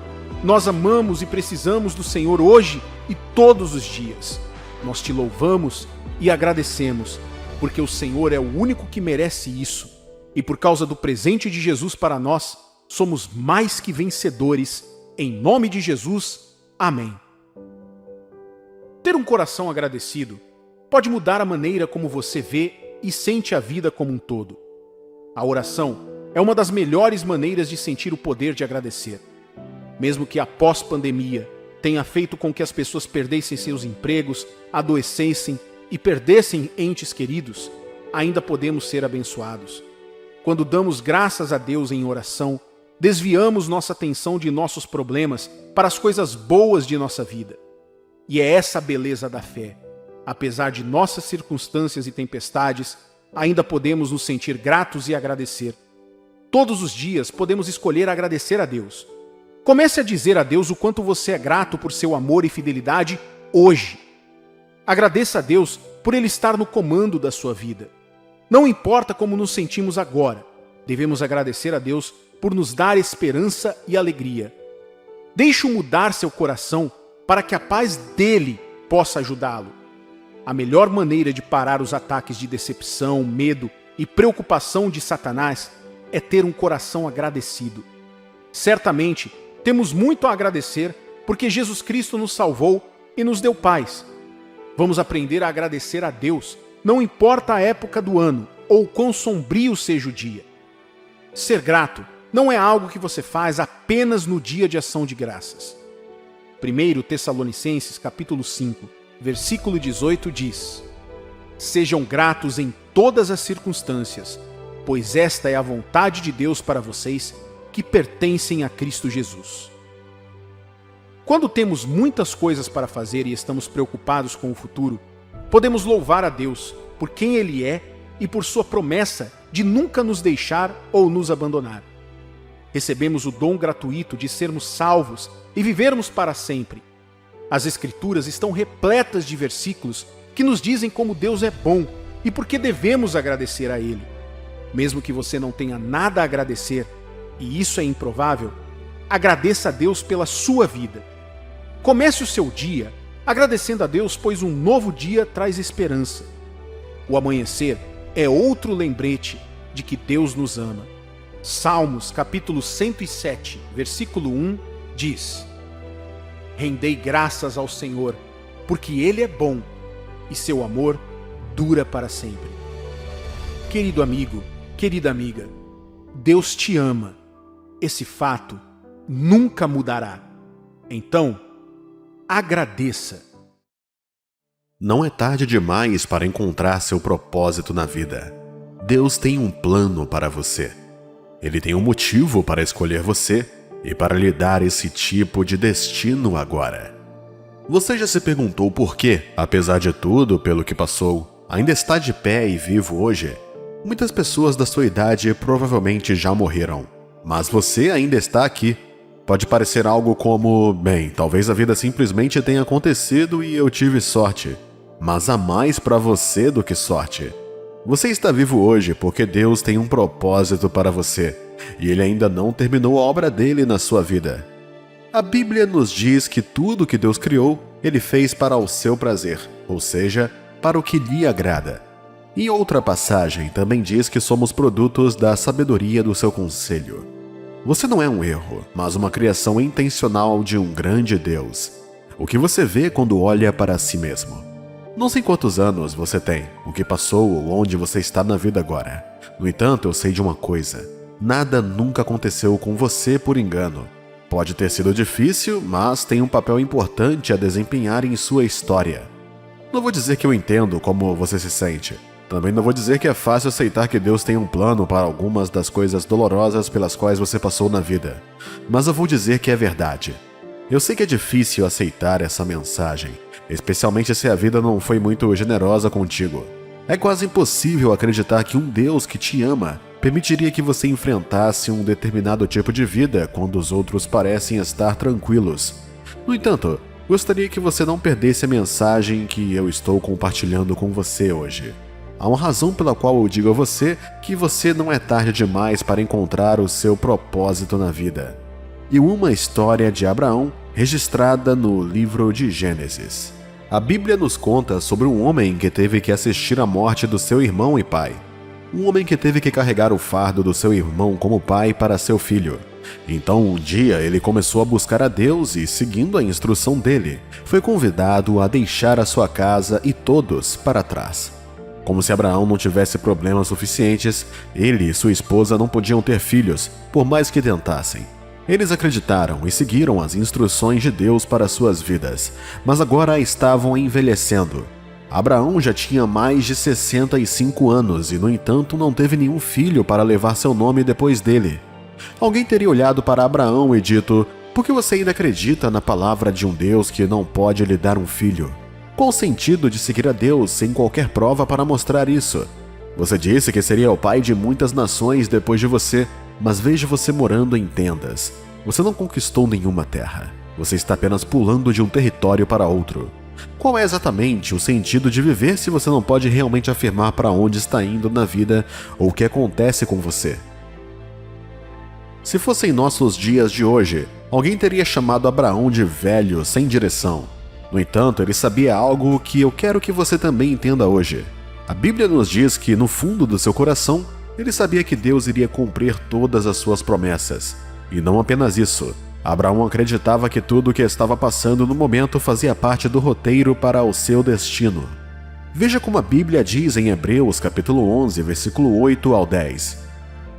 Speaker 1: nós amamos e precisamos do Senhor hoje e todos os dias. Nós te louvamos e agradecemos, porque o Senhor é o único que merece isso. E por causa do presente de Jesus para nós, somos mais que vencedores. Em nome de Jesus, amém. Ter um coração agradecido pode mudar a maneira como você vê e sente a vida como um todo. A oração é uma das melhores maneiras de sentir o poder de agradecer. Mesmo que a pós-pandemia tenha feito com que as pessoas perdessem seus empregos, adoecessem e perdessem entes queridos, ainda podemos ser abençoados. Quando damos graças a Deus em oração, desviamos nossa atenção de nossos problemas para as coisas boas de nossa vida. E é essa a beleza da fé. Apesar de nossas circunstâncias e tempestades, ainda podemos nos sentir gratos e agradecer. Todos os dias podemos escolher agradecer a Deus. Comece a dizer a Deus o quanto você é grato por seu amor e fidelidade hoje. Agradeça a Deus por Ele estar no comando da sua vida. Não importa como nos sentimos agora, devemos agradecer a Deus por nos dar esperança e alegria. Deixe-o mudar seu coração para que a paz dele possa ajudá-lo. A melhor maneira de parar os ataques de decepção, medo e preocupação de Satanás é ter um coração agradecido. Certamente, temos muito a agradecer porque Jesus Cristo nos salvou e nos deu paz. Vamos aprender a agradecer a Deus, não importa a época do ano ou quão sombrio seja o dia. Ser grato não é algo que você faz apenas no dia de ação de graças. 1 Tessalonicenses capítulo 5, versículo 18 diz: Sejam gratos em todas as circunstâncias, pois esta é a vontade de Deus para vocês que pertencem a Cristo Jesus. Quando temos muitas coisas para fazer e estamos preocupados com o futuro, podemos louvar a Deus por quem Ele é e por sua promessa de nunca nos deixar ou nos abandonar. Recebemos o dom gratuito de sermos salvos e vivermos para sempre. As Escrituras estão repletas de versículos que nos dizem como Deus é bom e por que devemos agradecer a Ele. Mesmo que você não tenha nada a agradecer, e isso é improvável, agradeça a Deus pela sua vida. Comece o seu dia agradecendo a Deus, pois um novo dia traz esperança. O amanhecer é outro lembrete de que Deus nos ama. Salmos capítulo 107, versículo 1 diz: Rendei graças ao Senhor, porque Ele é bom e seu amor dura para sempre. Querido amigo, querida amiga, Deus te ama. Esse fato nunca mudará. Então, agradeça.
Speaker 3: Não é tarde demais para encontrar seu propósito na vida. Deus tem um plano para você. Ele tem um motivo para escolher você e para lhe dar esse tipo de destino agora. Você já se perguntou por que, apesar de tudo pelo que passou, ainda está de pé e vivo hoje? Muitas pessoas da sua idade provavelmente já morreram, mas você ainda está aqui. Pode parecer algo como, bem, talvez a vida simplesmente tenha acontecido e eu tive sorte. Mas há mais para você do que sorte. Você está vivo hoje porque Deus tem um propósito para você, e Ele ainda não terminou a obra dele na sua vida. A Bíblia nos diz que tudo que Deus criou, Ele fez para o seu prazer, ou seja, para o que lhe agrada. Em outra passagem, também diz que somos produtos da sabedoria do seu conselho. Você não é um erro, mas uma criação intencional de um grande Deus. O que você vê quando olha para si mesmo? Não sei quantos anos você tem, o que passou ou onde você está na vida agora. No entanto, eu sei de uma coisa. Nada nunca aconteceu com você por engano. Pode ter sido difícil, mas tem um papel importante a desempenhar em sua história. Não vou dizer que eu entendo como você se sente. Também não vou dizer que é fácil aceitar que Deus tem um plano para algumas das coisas dolorosas pelas quais você passou na vida. Mas eu vou dizer que é verdade. Eu sei que é difícil aceitar essa mensagem, especialmente se a vida não foi muito generosa contigo. É quase impossível acreditar que um Deus que te ama permitiria que você enfrentasse um determinado tipo de vida quando os outros parecem estar tranquilos. No entanto, gostaria que você não perdesse a mensagem que eu estou compartilhando com você hoje. Há uma razão pela qual eu digo a você que você não é tarde demais para encontrar o seu propósito na vida. E uma história de Abraão registrada no livro de Gênesis. A Bíblia nos conta sobre um homem que teve que assistir à morte do seu irmão e pai. Um homem que teve que carregar o fardo do seu irmão como pai para seu filho. Então, um dia, ele começou a buscar a Deus e, seguindo a instrução dele, foi convidado a deixar a sua casa e todos para trás. Como se Abraão não tivesse problemas suficientes, ele e sua esposa não podiam ter filhos, por mais que tentassem. Eles acreditaram e seguiram as instruções de Deus para suas vidas, mas agora estavam envelhecendo. Abraão já tinha mais de 65 anos e, no entanto, não teve nenhum filho para levar seu nome depois dele. Alguém teria olhado para Abraão e dito: por que você ainda acredita na palavra de um Deus que não pode lhe dar um filho? Qual o sentido de seguir a Deus sem qualquer prova para mostrar isso? Você disse que seria o pai de muitas nações depois de você, mas vejo você morando em tendas. Você não conquistou nenhuma terra. Você está apenas pulando de um território para outro. Qual é exatamente o sentido de viver se você não pode realmente afirmar para onde está indo na vida ou o que acontece com você? Se fossem nossos dias de hoje, alguém teria chamado Abraão de velho sem direção. No entanto, ele sabia algo que eu quero que você também entenda hoje. A Bíblia nos diz que, no fundo do seu coração, ele sabia que Deus iria cumprir todas as suas promessas. E não apenas isso. Abraão acreditava que tudo o que estava passando no momento fazia parte do roteiro para o seu destino. Veja como a Bíblia diz em Hebreus capítulo 11, versículo 8 ao 10.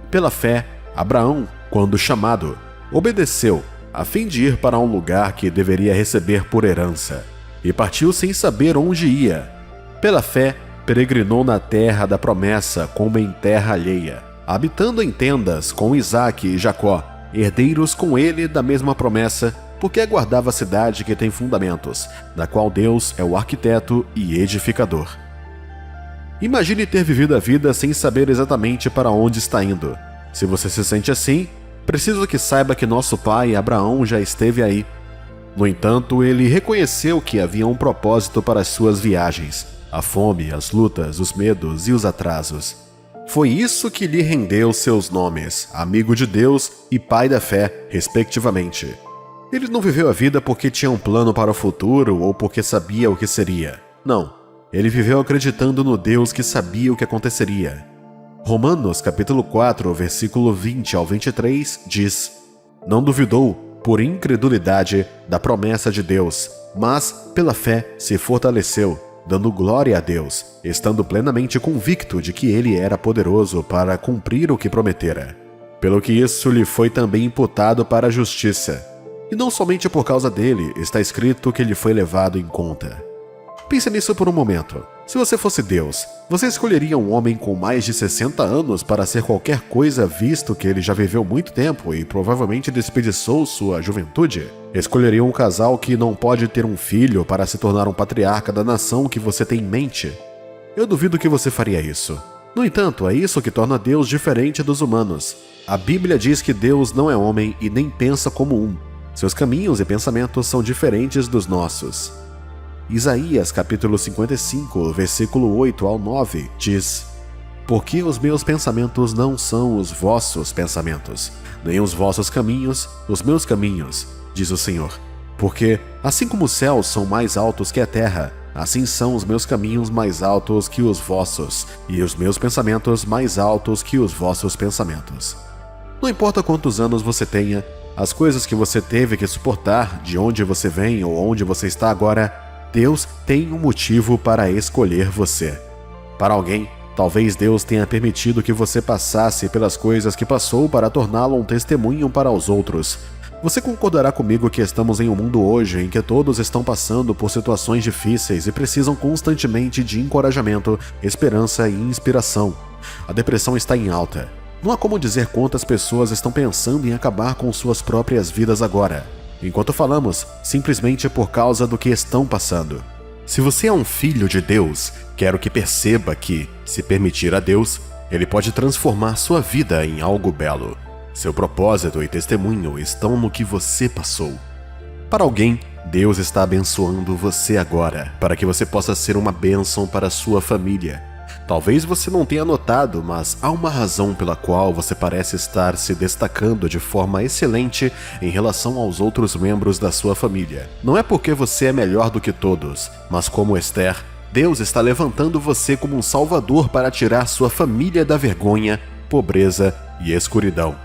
Speaker 3: Pela fé, Abraão, quando chamado, obedeceu, a fim de ir para um lugar que deveria receber por herança, e partiu sem saber onde ia. Pela fé, peregrinou na terra da promessa como em terra alheia, habitando em tendas com Isaque e Jacó, herdeiros com ele da mesma promessa, porque aguardava a cidade que tem fundamentos, da qual Deus é o arquiteto e edificador. Imagine ter vivido a vida sem saber exatamente para onde está indo. Se você se sente assim, preciso que saiba que nosso pai Abraão já esteve aí. No entanto, ele reconheceu que havia um propósito para as suas viagens: a fome, as lutas, os medos e os atrasos. Foi isso que lhe rendeu seus nomes, amigo de Deus e pai da fé, respectivamente. Ele não viveu a vida porque tinha um plano para o futuro ou porque sabia o que seria. Não, ele viveu acreditando no Deus que sabia o que aconteceria. Romanos capítulo 4, versículo 20 ao 23 diz: não duvidou, por incredulidade, da promessa de Deus, mas, pela fé, se fortaleceu, dando glória a Deus, estando plenamente convicto de que ele era poderoso para cumprir o que prometera. Pelo que isso lhe foi também imputado para a justiça. E não somente por causa dele está escrito que ele foi levado em conta. Pense nisso por um momento. Se você fosse Deus, você escolheria um homem com mais de 60 anos para ser qualquer coisa, visto que ele já viveu muito tempo e provavelmente desperdiçou sua juventude? Escolheria um casal que não pode ter um filho para se tornar um patriarca da nação que você tem em mente? Eu duvido que você faria isso. No entanto, é isso que torna Deus diferente dos humanos. A Bíblia diz que Deus não é homem e nem pensa como um. Seus caminhos e pensamentos são diferentes dos nossos. Isaías capítulo 55, versículo 8 ao 9, diz: Porque os meus pensamentos não são os vossos pensamentos, nem os vossos caminhos, os meus caminhos, diz o Senhor. Porque, assim como os céus são mais altos que a terra, assim são os meus caminhos mais altos que os vossos, e os meus pensamentos mais altos que os vossos pensamentos. Não importa quantos anos você tenha, as coisas que você teve que suportar, de onde você vem ou onde você está agora, Deus tem um motivo para escolher você. Para alguém, talvez Deus tenha permitido que você passasse pelas coisas que passou para torná-lo um testemunho para os outros. Você concordará comigo que estamos em um mundo hoje em que todos estão passando por situações difíceis e precisam constantemente de encorajamento, esperança e inspiração. A depressão está em alta. Não há como dizer quantas pessoas estão pensando em acabar com suas próprias vidas agora. Enquanto falamos, simplesmente por causa do que estão passando. Se você é um filho de Deus, quero que perceba que, se permitir a Deus, Ele pode transformar sua vida em algo belo. Seu propósito e testemunho estão no que você passou. Para alguém, Deus está abençoando você agora, para que você possa ser uma bênção para sua família. Talvez você não tenha notado, mas há uma razão pela qual você parece estar se destacando de forma excelente em relação aos outros membros da sua família. Não é porque você é melhor do que todos, mas como Esther, Deus está levantando você como um salvador para tirar sua família da vergonha, pobreza e escuridão.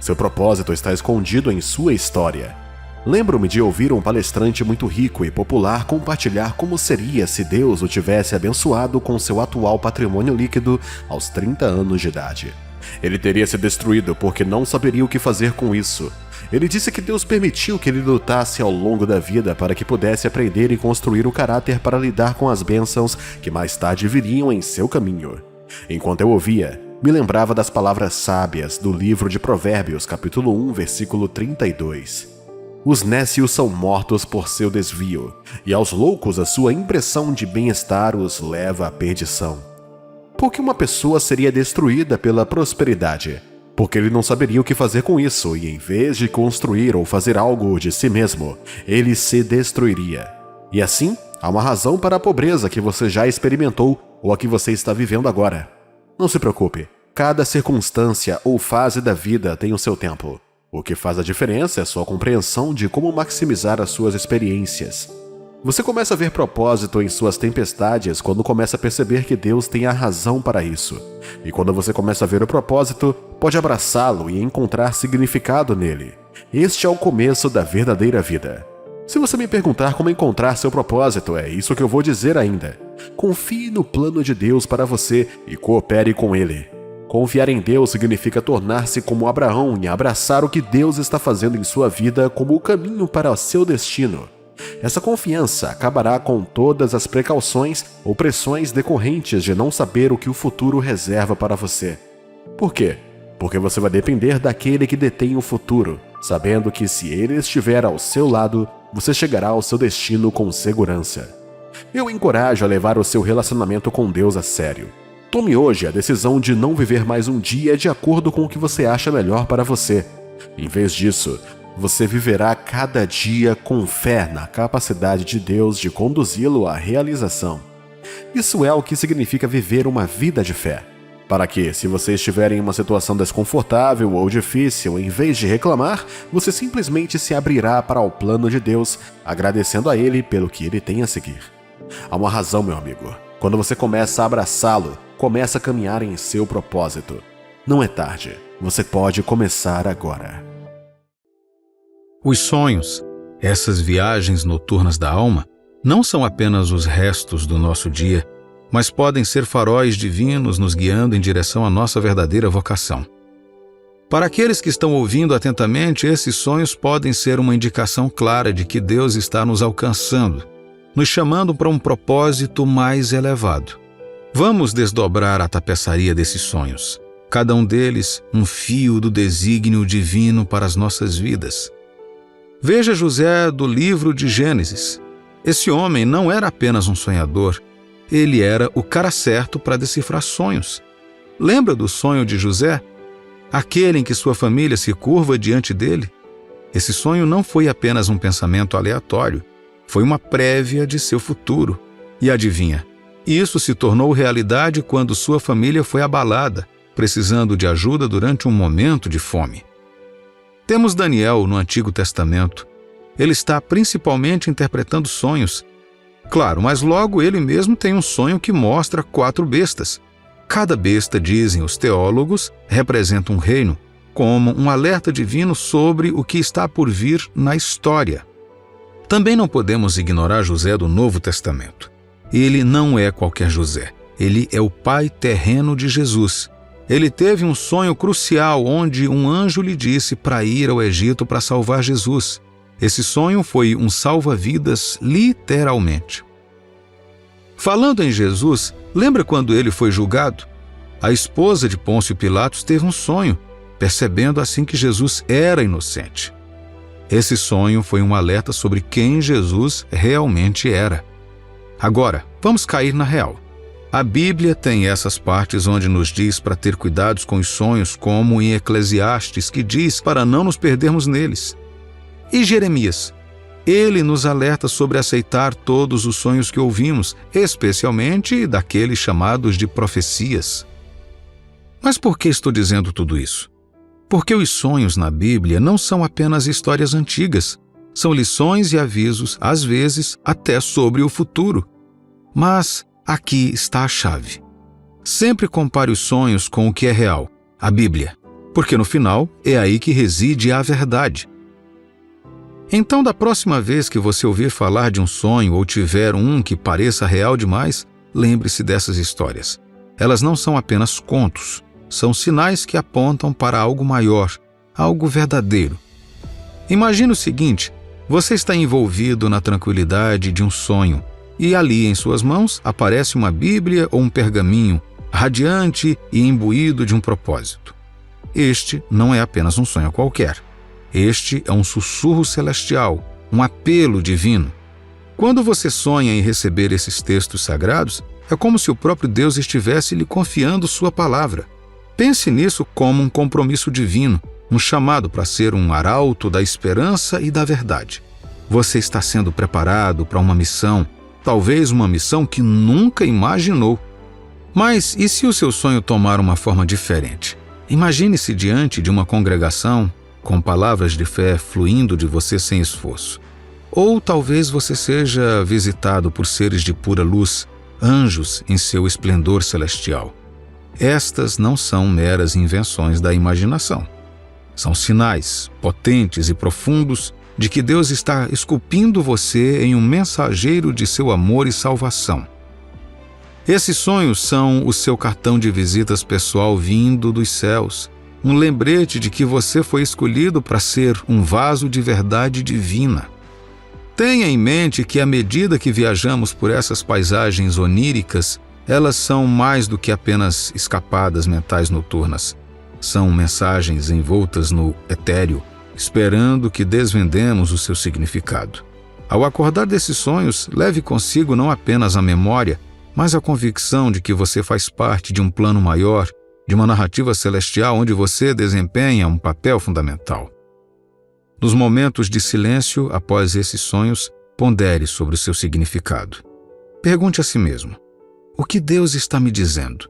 Speaker 3: Seu propósito está escondido em sua história. Lembro-me de ouvir um palestrante muito rico e popular compartilhar como seria se Deus o tivesse abençoado com seu atual patrimônio líquido aos 30 anos de idade. Ele teria se destruído porque não saberia o que fazer com isso. Ele disse que Deus permitiu que ele lutasse ao longo da vida para que pudesse aprender e construir o caráter para lidar com as bênçãos que mais tarde viriam em seu caminho. Enquanto eu ouvia, me lembrava das palavras sábias do livro de Provérbios, capítulo 1, versículo 32. Os nécios são mortos por seu desvio, e aos loucos a sua impressão de bem-estar os leva à perdição. Por que uma pessoa seria destruída pela prosperidade? Porque ele não saberia o que fazer com isso, e em vez de construir ou fazer algo de si mesmo, ele se destruiria. E assim, há uma razão para a pobreza que você já experimentou ou a que você está vivendo agora. Não se preocupe, cada circunstância ou fase da vida tem o seu tempo. O que faz a diferença é sua compreensão de como maximizar as suas experiências. Você começa a ver propósito em suas tempestades quando começa a perceber que Deus tem a razão para isso. E quando você começa a ver o propósito, pode abraçá-lo e encontrar significado nele. Este é o começo da verdadeira vida. Se você me perguntar como encontrar seu propósito, é isso que eu vou dizer ainda. Confie no plano de Deus para você e coopere com ele. Confiar em Deus significa tornar-se como Abraão e abraçar o que Deus está fazendo em sua vida como o caminho para o seu destino. Essa confiança acabará com todas as precauções ou pressões decorrentes de não saber o que o futuro reserva para você. Por quê? Porque você vai depender daquele que detém o futuro, sabendo que se ele estiver ao seu lado, você chegará ao seu destino com segurança. Eu o encorajo a levar o seu relacionamento com Deus a sério. Tome hoje a decisão de não viver mais um dia de acordo com o que você acha melhor para você. Em vez disso, você viverá cada dia com fé na capacidade de Deus de conduzi-lo à realização. Isso é o que significa viver uma vida de fé. Para que, se você estiver em uma situação desconfortável ou difícil, em vez de reclamar, você simplesmente se abrirá para o plano de Deus, agradecendo a Ele pelo que Ele tem a seguir. Há uma razão, meu amigo. Quando você começa a abraçá-lo, começa a caminhar em seu propósito. Não é tarde. Você pode começar agora.
Speaker 2: Os sonhos, essas viagens noturnas da alma, não são apenas os restos do nosso dia, mas podem ser faróis divinos nos guiando em direção à nossa verdadeira vocação. Para aqueles que estão ouvindo atentamente, esses sonhos podem ser uma indicação clara de que Deus está nos alcançando. nos chamando para um propósito mais elevado. Vamos desdobrar a tapeçaria desses sonhos, cada um deles um fio do desígnio divino para as nossas vidas. Veja José do livro de Gênesis. Esse homem não era apenas um sonhador, ele era o cara certo para decifrar sonhos. Lembra do sonho de José? Aquele em que sua família se curva diante dele? Esse sonho não foi apenas um pensamento aleatório, foi uma prévia de seu futuro. E adivinha, isso se tornou realidade quando sua família foi abalada, precisando de ajuda durante um momento de fome. Temos Daniel no Antigo Testamento. Ele está principalmente interpretando sonhos. Claro, mas logo ele mesmo tem um sonho que mostra 4 bestas. Cada besta, dizem os teólogos, representa um reino, como um alerta divino sobre o que está por vir na história. Também não podemos ignorar José do Novo Testamento. Ele não é qualquer José. Ele é o pai terreno de Jesus. Ele teve um sonho crucial onde um anjo lhe disse para ir ao Egito para salvar Jesus. Esse sonho foi um salva-vidas literalmente. Falando em Jesus, lembra quando ele foi julgado? A esposa de Pôncio Pilatos teve um sonho, percebendo assim que Jesus era inocente. Esse sonho foi um alerta sobre quem Jesus realmente era. Agora, vamos cair na real. A Bíblia tem essas partes onde nos diz para ter cuidados com os sonhos, como em Eclesiastes, que diz para não nos perdermos neles. E Jeremias? Ele nos alerta sobre aceitar todos os sonhos que ouvimos, especialmente daqueles chamados de profecias. Mas por que estou dizendo tudo isso? Porque os sonhos na Bíblia não são apenas histórias antigas, são lições e avisos, às vezes até sobre o futuro. Mas aqui está a chave. Sempre compare os sonhos com o que é real, a Bíblia, porque no final é aí que reside a verdade. Então, da próxima vez que você ouvir falar de um sonho ou tiver um que pareça real demais, lembre-se dessas histórias. Elas não são apenas contos, são sinais que apontam para algo maior, algo verdadeiro. Imagine o seguinte: você está envolvido na tranquilidade de um sonho e ali em suas mãos aparece uma Bíblia ou um pergaminho, radiante e imbuído de um propósito. Este não é apenas um sonho qualquer. Este é um sussurro celestial, um apelo divino. Quando você sonha em receber esses textos sagrados, é como se o próprio Deus estivesse lhe confiando sua palavra. Pense nisso como um compromisso divino, um chamado para ser um arauto da esperança e da verdade. Você está sendo preparado para uma missão, talvez uma missão que nunca imaginou. Mas e se o seu sonho tomar uma forma diferente? Imagine-se diante de uma congregação, com palavras de fé fluindo de você sem esforço. Ou talvez você seja visitado por seres de pura luz, anjos em seu esplendor celestial. Estas não são meras invenções da imaginação. São sinais potentes e profundos de que Deus está esculpindo você em um mensageiro de seu amor e salvação. Esses sonhos são o seu cartão de visitas pessoal vindo dos céus, um lembrete de que você foi escolhido para ser um vaso de verdade divina. Tenha em mente que à medida que viajamos por essas paisagens oníricas, elas são mais do que apenas escapadas mentais noturnas. São mensagens envoltas no etéreo, esperando que desvendemos o seu significado. Ao acordar desses sonhos, leve consigo não apenas a memória, mas a convicção de que você faz parte de um plano maior, de uma narrativa celestial onde você desempenha um papel fundamental. Nos momentos de silêncio após esses sonhos, pondere sobre o seu significado. Pergunte a si mesmo: o que Deus está me dizendo?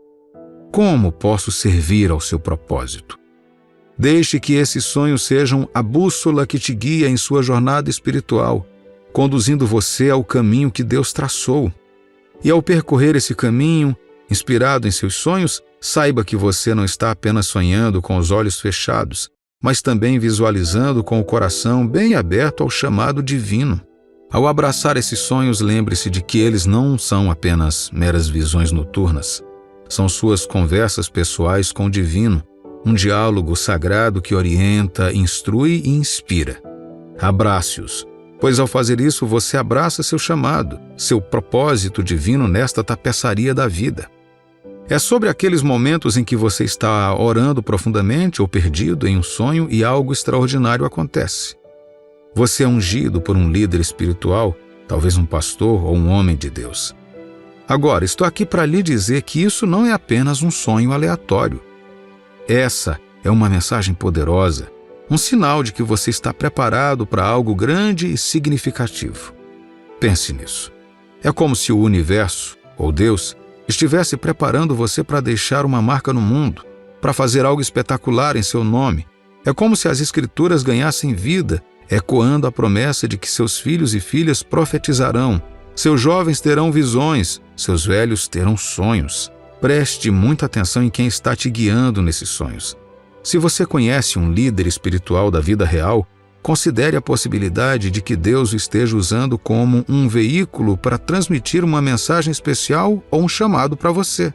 Speaker 2: Como posso servir ao seu propósito? Deixe que esses sonhos sejam a bússola que te guia em sua jornada espiritual, conduzindo você ao caminho que Deus traçou. E ao percorrer esse caminho, inspirado em seus sonhos, saiba que você não está apenas sonhando com os olhos fechados, mas também visualizando com o coração bem aberto ao chamado divino. Ao abraçar esses sonhos, lembre-se de que eles não são apenas meras visões noturnas. São suas conversas pessoais com o divino, um diálogo sagrado que orienta, instrui e inspira. Abrace-os, pois ao fazer isso você abraça seu chamado, seu propósito divino nesta tapeçaria da vida. É sobre aqueles momentos em que você está orando profundamente ou perdido em um sonho e algo extraordinário acontece. Você é ungido por um líder espiritual, talvez um pastor ou um homem de Deus. Agora, estou aqui para lhe dizer que isso não é apenas um sonho aleatório. Essa é uma mensagem poderosa, um sinal de que você está preparado para algo grande e significativo. Pense nisso. É como se o universo, ou Deus, estivesse preparando você para deixar uma marca no mundo, para fazer algo espetacular em seu nome. É como se as Escrituras ganhassem vida, ecoando a promessa de que seus filhos e filhas profetizarão, seus jovens terão visões, seus velhos terão sonhos. Preste muita atenção em quem está te guiando nesses sonhos. Se você conhece um líder espiritual da vida real, considere a possibilidade de que Deus o esteja usando como um veículo para transmitir uma mensagem especial ou um chamado para você.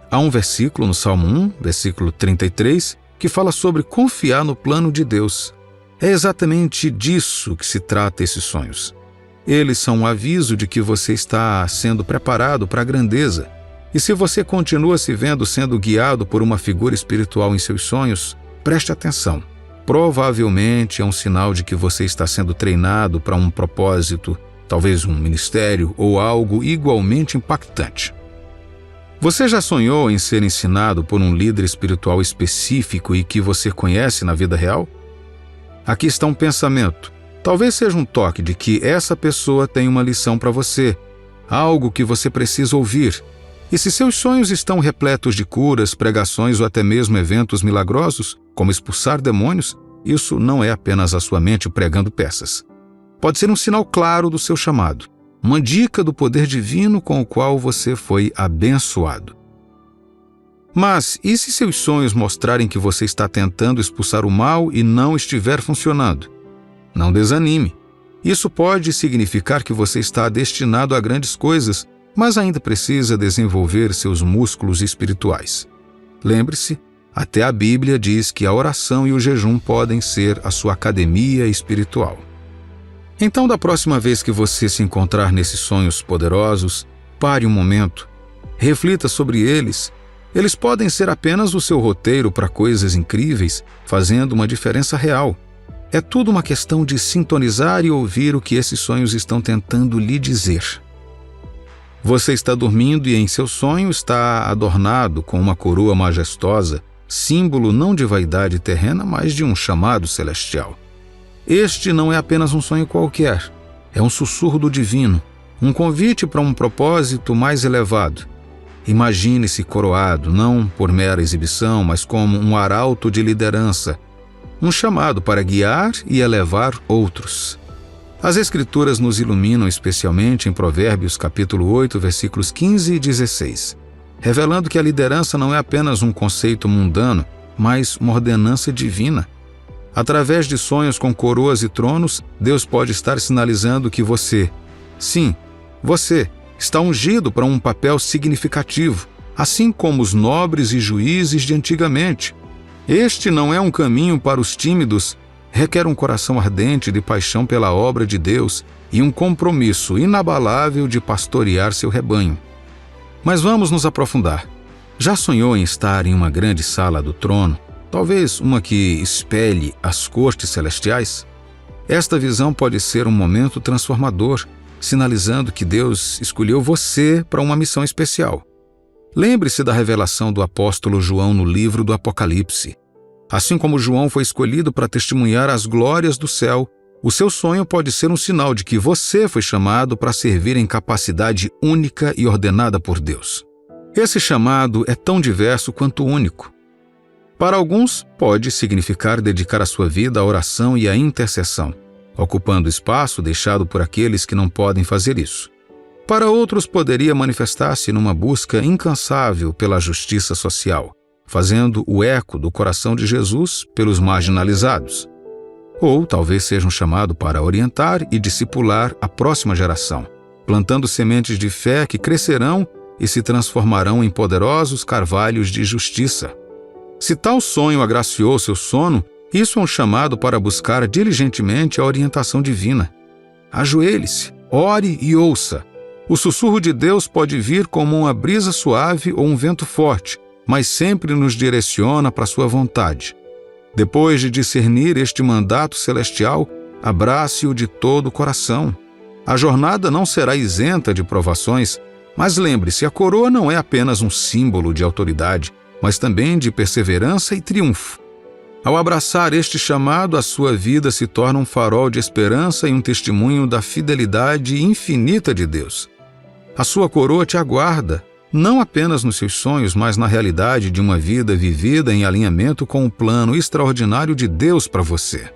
Speaker 2: Há um versículo no Salmo 1, versículo 33, que fala sobre confiar no plano de Deus. É exatamente disso que se trata esses sonhos. Eles são um aviso de que você está sendo preparado para a grandeza. E se você continua se vendo sendo guiado por uma figura espiritual em seus sonhos, preste atenção. Provavelmente é um sinal de que você está sendo treinado para um propósito, talvez um ministério ou algo igualmente impactante. Você já sonhou em ser ensinado por um líder espiritual específico e que você conhece na vida real? Aqui está um pensamento. Talvez seja um toque de que essa pessoa tem uma lição para você, algo que você precisa ouvir. E se seus sonhos estão repletos de curas, pregações ou até mesmo eventos milagrosos, como expulsar demônios, isso não é apenas a sua mente pregando peças. Pode ser um sinal claro do seu chamado, uma dica do poder divino com o qual você foi abençoado. Mas e se seus sonhos mostrarem que você está tentando expulsar o mal e não estiver funcionando? Não desanime. Isso pode significar que você está destinado a grandes coisas, mas ainda precisa desenvolver seus músculos espirituais. Lembre-se, até a Bíblia diz que a oração e o jejum podem ser a sua academia espiritual. Então, da próxima vez que você se encontrar nesses sonhos poderosos, pare um momento, reflita sobre eles. Eles podem ser apenas o seu roteiro para coisas incríveis, fazendo uma diferença real. É tudo uma questão de sintonizar e ouvir o que esses sonhos estão tentando lhe dizer. Você está dormindo e em seu sonho está adornado com uma coroa majestosa, símbolo não de vaidade terrena, mas de um chamado celestial. Este não é apenas um sonho qualquer, é um sussurro do divino, um convite para um propósito mais elevado. Imagine-se coroado, não por mera exibição, mas como um arauto de liderança, um chamado para guiar e elevar outros. As Escrituras nos iluminam especialmente em Provérbios capítulo 8, versículos 15 e 16, revelando que a liderança não é apenas um conceito mundano, mas uma ordenança divina. Através de sonhos com coroas e tronos, Deus pode estar sinalizando que você, sim, você, está ungido para um papel significativo, assim como os nobres e juízes de antigamente. Este não é um caminho para os tímidos, requer um coração ardente de paixão pela obra de Deus e um compromisso inabalável de pastorear seu rebanho. Mas vamos nos aprofundar. Já sonhou em estar em uma grande sala do trono, talvez uma que espelhe as cortes celestiais? Esta visão pode ser um momento transformador, sinalizando que Deus escolheu você para uma missão especial. Lembre-se da revelação do apóstolo João no livro do Apocalipse. Assim como João foi escolhido para testemunhar as glórias do céu, o seu sonho pode ser um sinal de que você foi chamado para servir em capacidade única e ordenada por Deus. Esse chamado é tão diverso quanto único. Para alguns, pode significar dedicar a sua vida à oração e à intercessão, ocupando espaço deixado por aqueles que não podem fazer isso. Para outros, poderia manifestar-se numa busca incansável pela justiça social, fazendo o eco do coração de Jesus pelos marginalizados. Ou talvez seja um chamado para orientar e discipular a próxima geração, plantando sementes de fé que crescerão e se transformarão em poderosos carvalhos de justiça. Se tal sonho agraciou seu sono, isso é um chamado para buscar diligentemente a orientação divina. ajoelhe-se, ore e ouça. O sussurro de Deus pode vir como uma brisa suave ou um vento forte, mas sempre nos direciona para a sua vontade. Depois de discernir este mandato celestial, abrace-o de todo o coração. A jornada não será isenta de provações, mas lembre-se, a coroa não é apenas um símbolo de autoridade, mas também de perseverança e triunfo. Ao abraçar este chamado, a sua vida se torna um farol de esperança e um testemunho da fidelidade infinita de Deus. A sua coroa te aguarda, não apenas nos seus sonhos, mas na realidade de uma vida vivida em alinhamento com o plano extraordinário de Deus para você.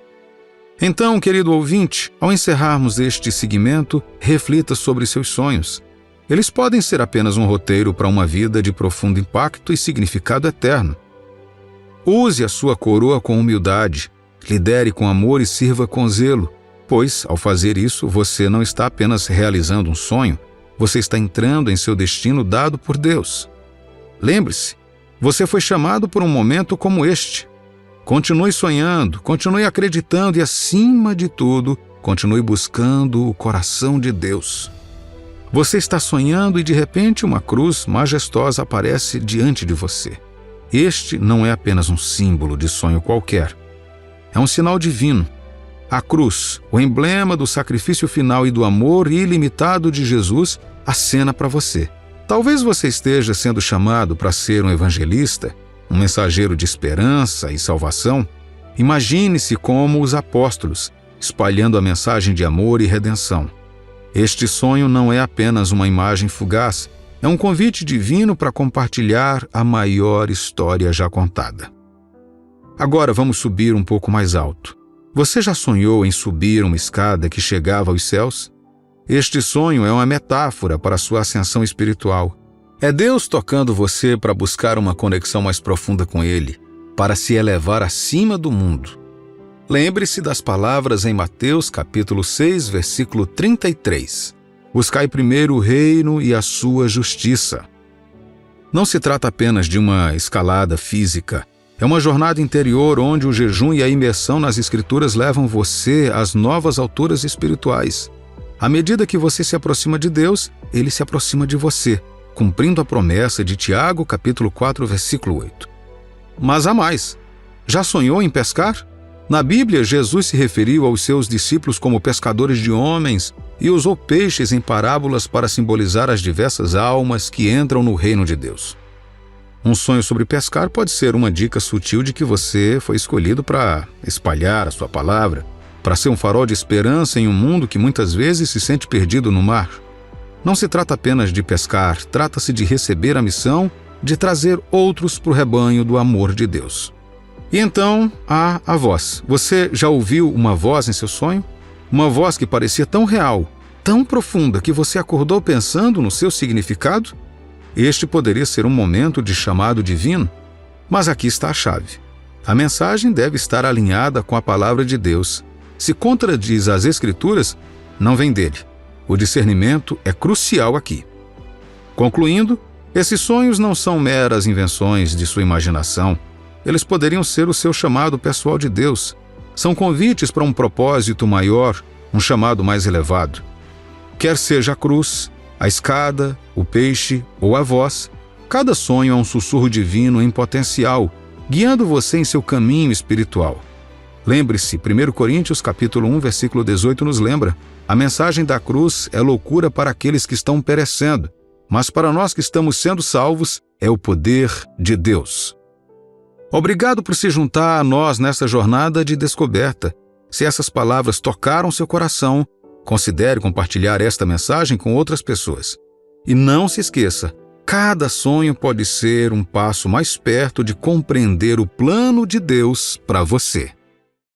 Speaker 2: Então, querido ouvinte, ao encerrarmos este segmento, reflita sobre seus sonhos. Eles podem ser apenas um roteiro para uma vida de profundo impacto e significado eterno. Use a sua coroa com humildade, lidere com amor e sirva com zelo, pois, ao fazer isso, você não está apenas realizando um sonho, você está entrando em seu destino dado por Deus. Lembre-se, você foi chamado por um momento como este. Continue sonhando, continue acreditando e, acima de tudo, continue buscando o coração de Deus. Você está sonhando e, de repente, uma cruz majestosa aparece diante de você. Este não é apenas um símbolo de sonho qualquer. É um sinal divino. A cruz, o emblema do sacrifício final e do amor ilimitado de Jesus, acena para você. Talvez você esteja sendo chamado para ser um evangelista, um mensageiro de esperança e salvação. Imagine-se como os apóstolos, espalhando a mensagem de amor e redenção. Este sonho não é apenas uma imagem fugaz, é um convite divino para compartilhar a maior história já contada. Agora vamos subir um pouco mais alto. Você já sonhou em subir uma escada que chegava aos céus? Este sonho é uma metáfora para a sua ascensão espiritual. É Deus tocando você para buscar uma conexão mais profunda com Ele, para se elevar acima do mundo. Lembre-se das palavras em Mateus capítulo 6, versículo 33. Buscai primeiro o reino e a sua justiça. Não se trata apenas de uma escalada física. É uma jornada interior onde o jejum e a imersão nas Escrituras levam você às novas alturas espirituais. À medida que você se aproxima de Deus, Ele se aproxima de você, cumprindo a promessa de Tiago, capítulo 4, versículo 8. Mas há mais. Já sonhou em pescar? Na Bíblia, Jesus se referiu aos seus discípulos como pescadores de homens e usou peixes em parábolas para simbolizar as diversas almas que entram no reino de Deus. Um sonho sobre pescar pode ser uma dica sutil de que você foi escolhido para espalhar a sua palavra, para ser um farol de esperança em um mundo que muitas vezes se sente perdido no mar. Não se trata apenas de pescar, trata-se de receber a missão de trazer outros para o rebanho do amor de Deus. E então, há a voz. Você já ouviu uma voz em seu sonho? Uma voz que parecia tão real, tão profunda, que você acordou pensando no seu significado? Este poderia ser um momento de chamado divino. Mas aqui está a chave. A mensagem deve estar alinhada com a palavra de Deus. Se contradiz as Escrituras, não vem dele. O discernimento é crucial aqui. Concluindo, esses sonhos não são meras invenções de sua imaginação. Eles poderiam ser o seu chamado pessoal de Deus. São convites para um propósito maior, um chamado mais elevado. Quer seja a cruz, a escada, o peixe ou a voz, cada sonho é um sussurro divino em potencial, guiando você em seu caminho espiritual. Lembre-se, 1 Coríntios capítulo 1, versículo 18 nos lembra: a mensagem da cruz é loucura para aqueles que estão perecendo, mas para nós que estamos sendo salvos, é o poder de Deus. Obrigado por se juntar a nós nessa jornada de descoberta. Se essas palavras tocaram seu coração, considere compartilhar esta mensagem com outras pessoas. E não se esqueça, cada sonho pode ser um passo mais perto de compreender o plano de Deus para você.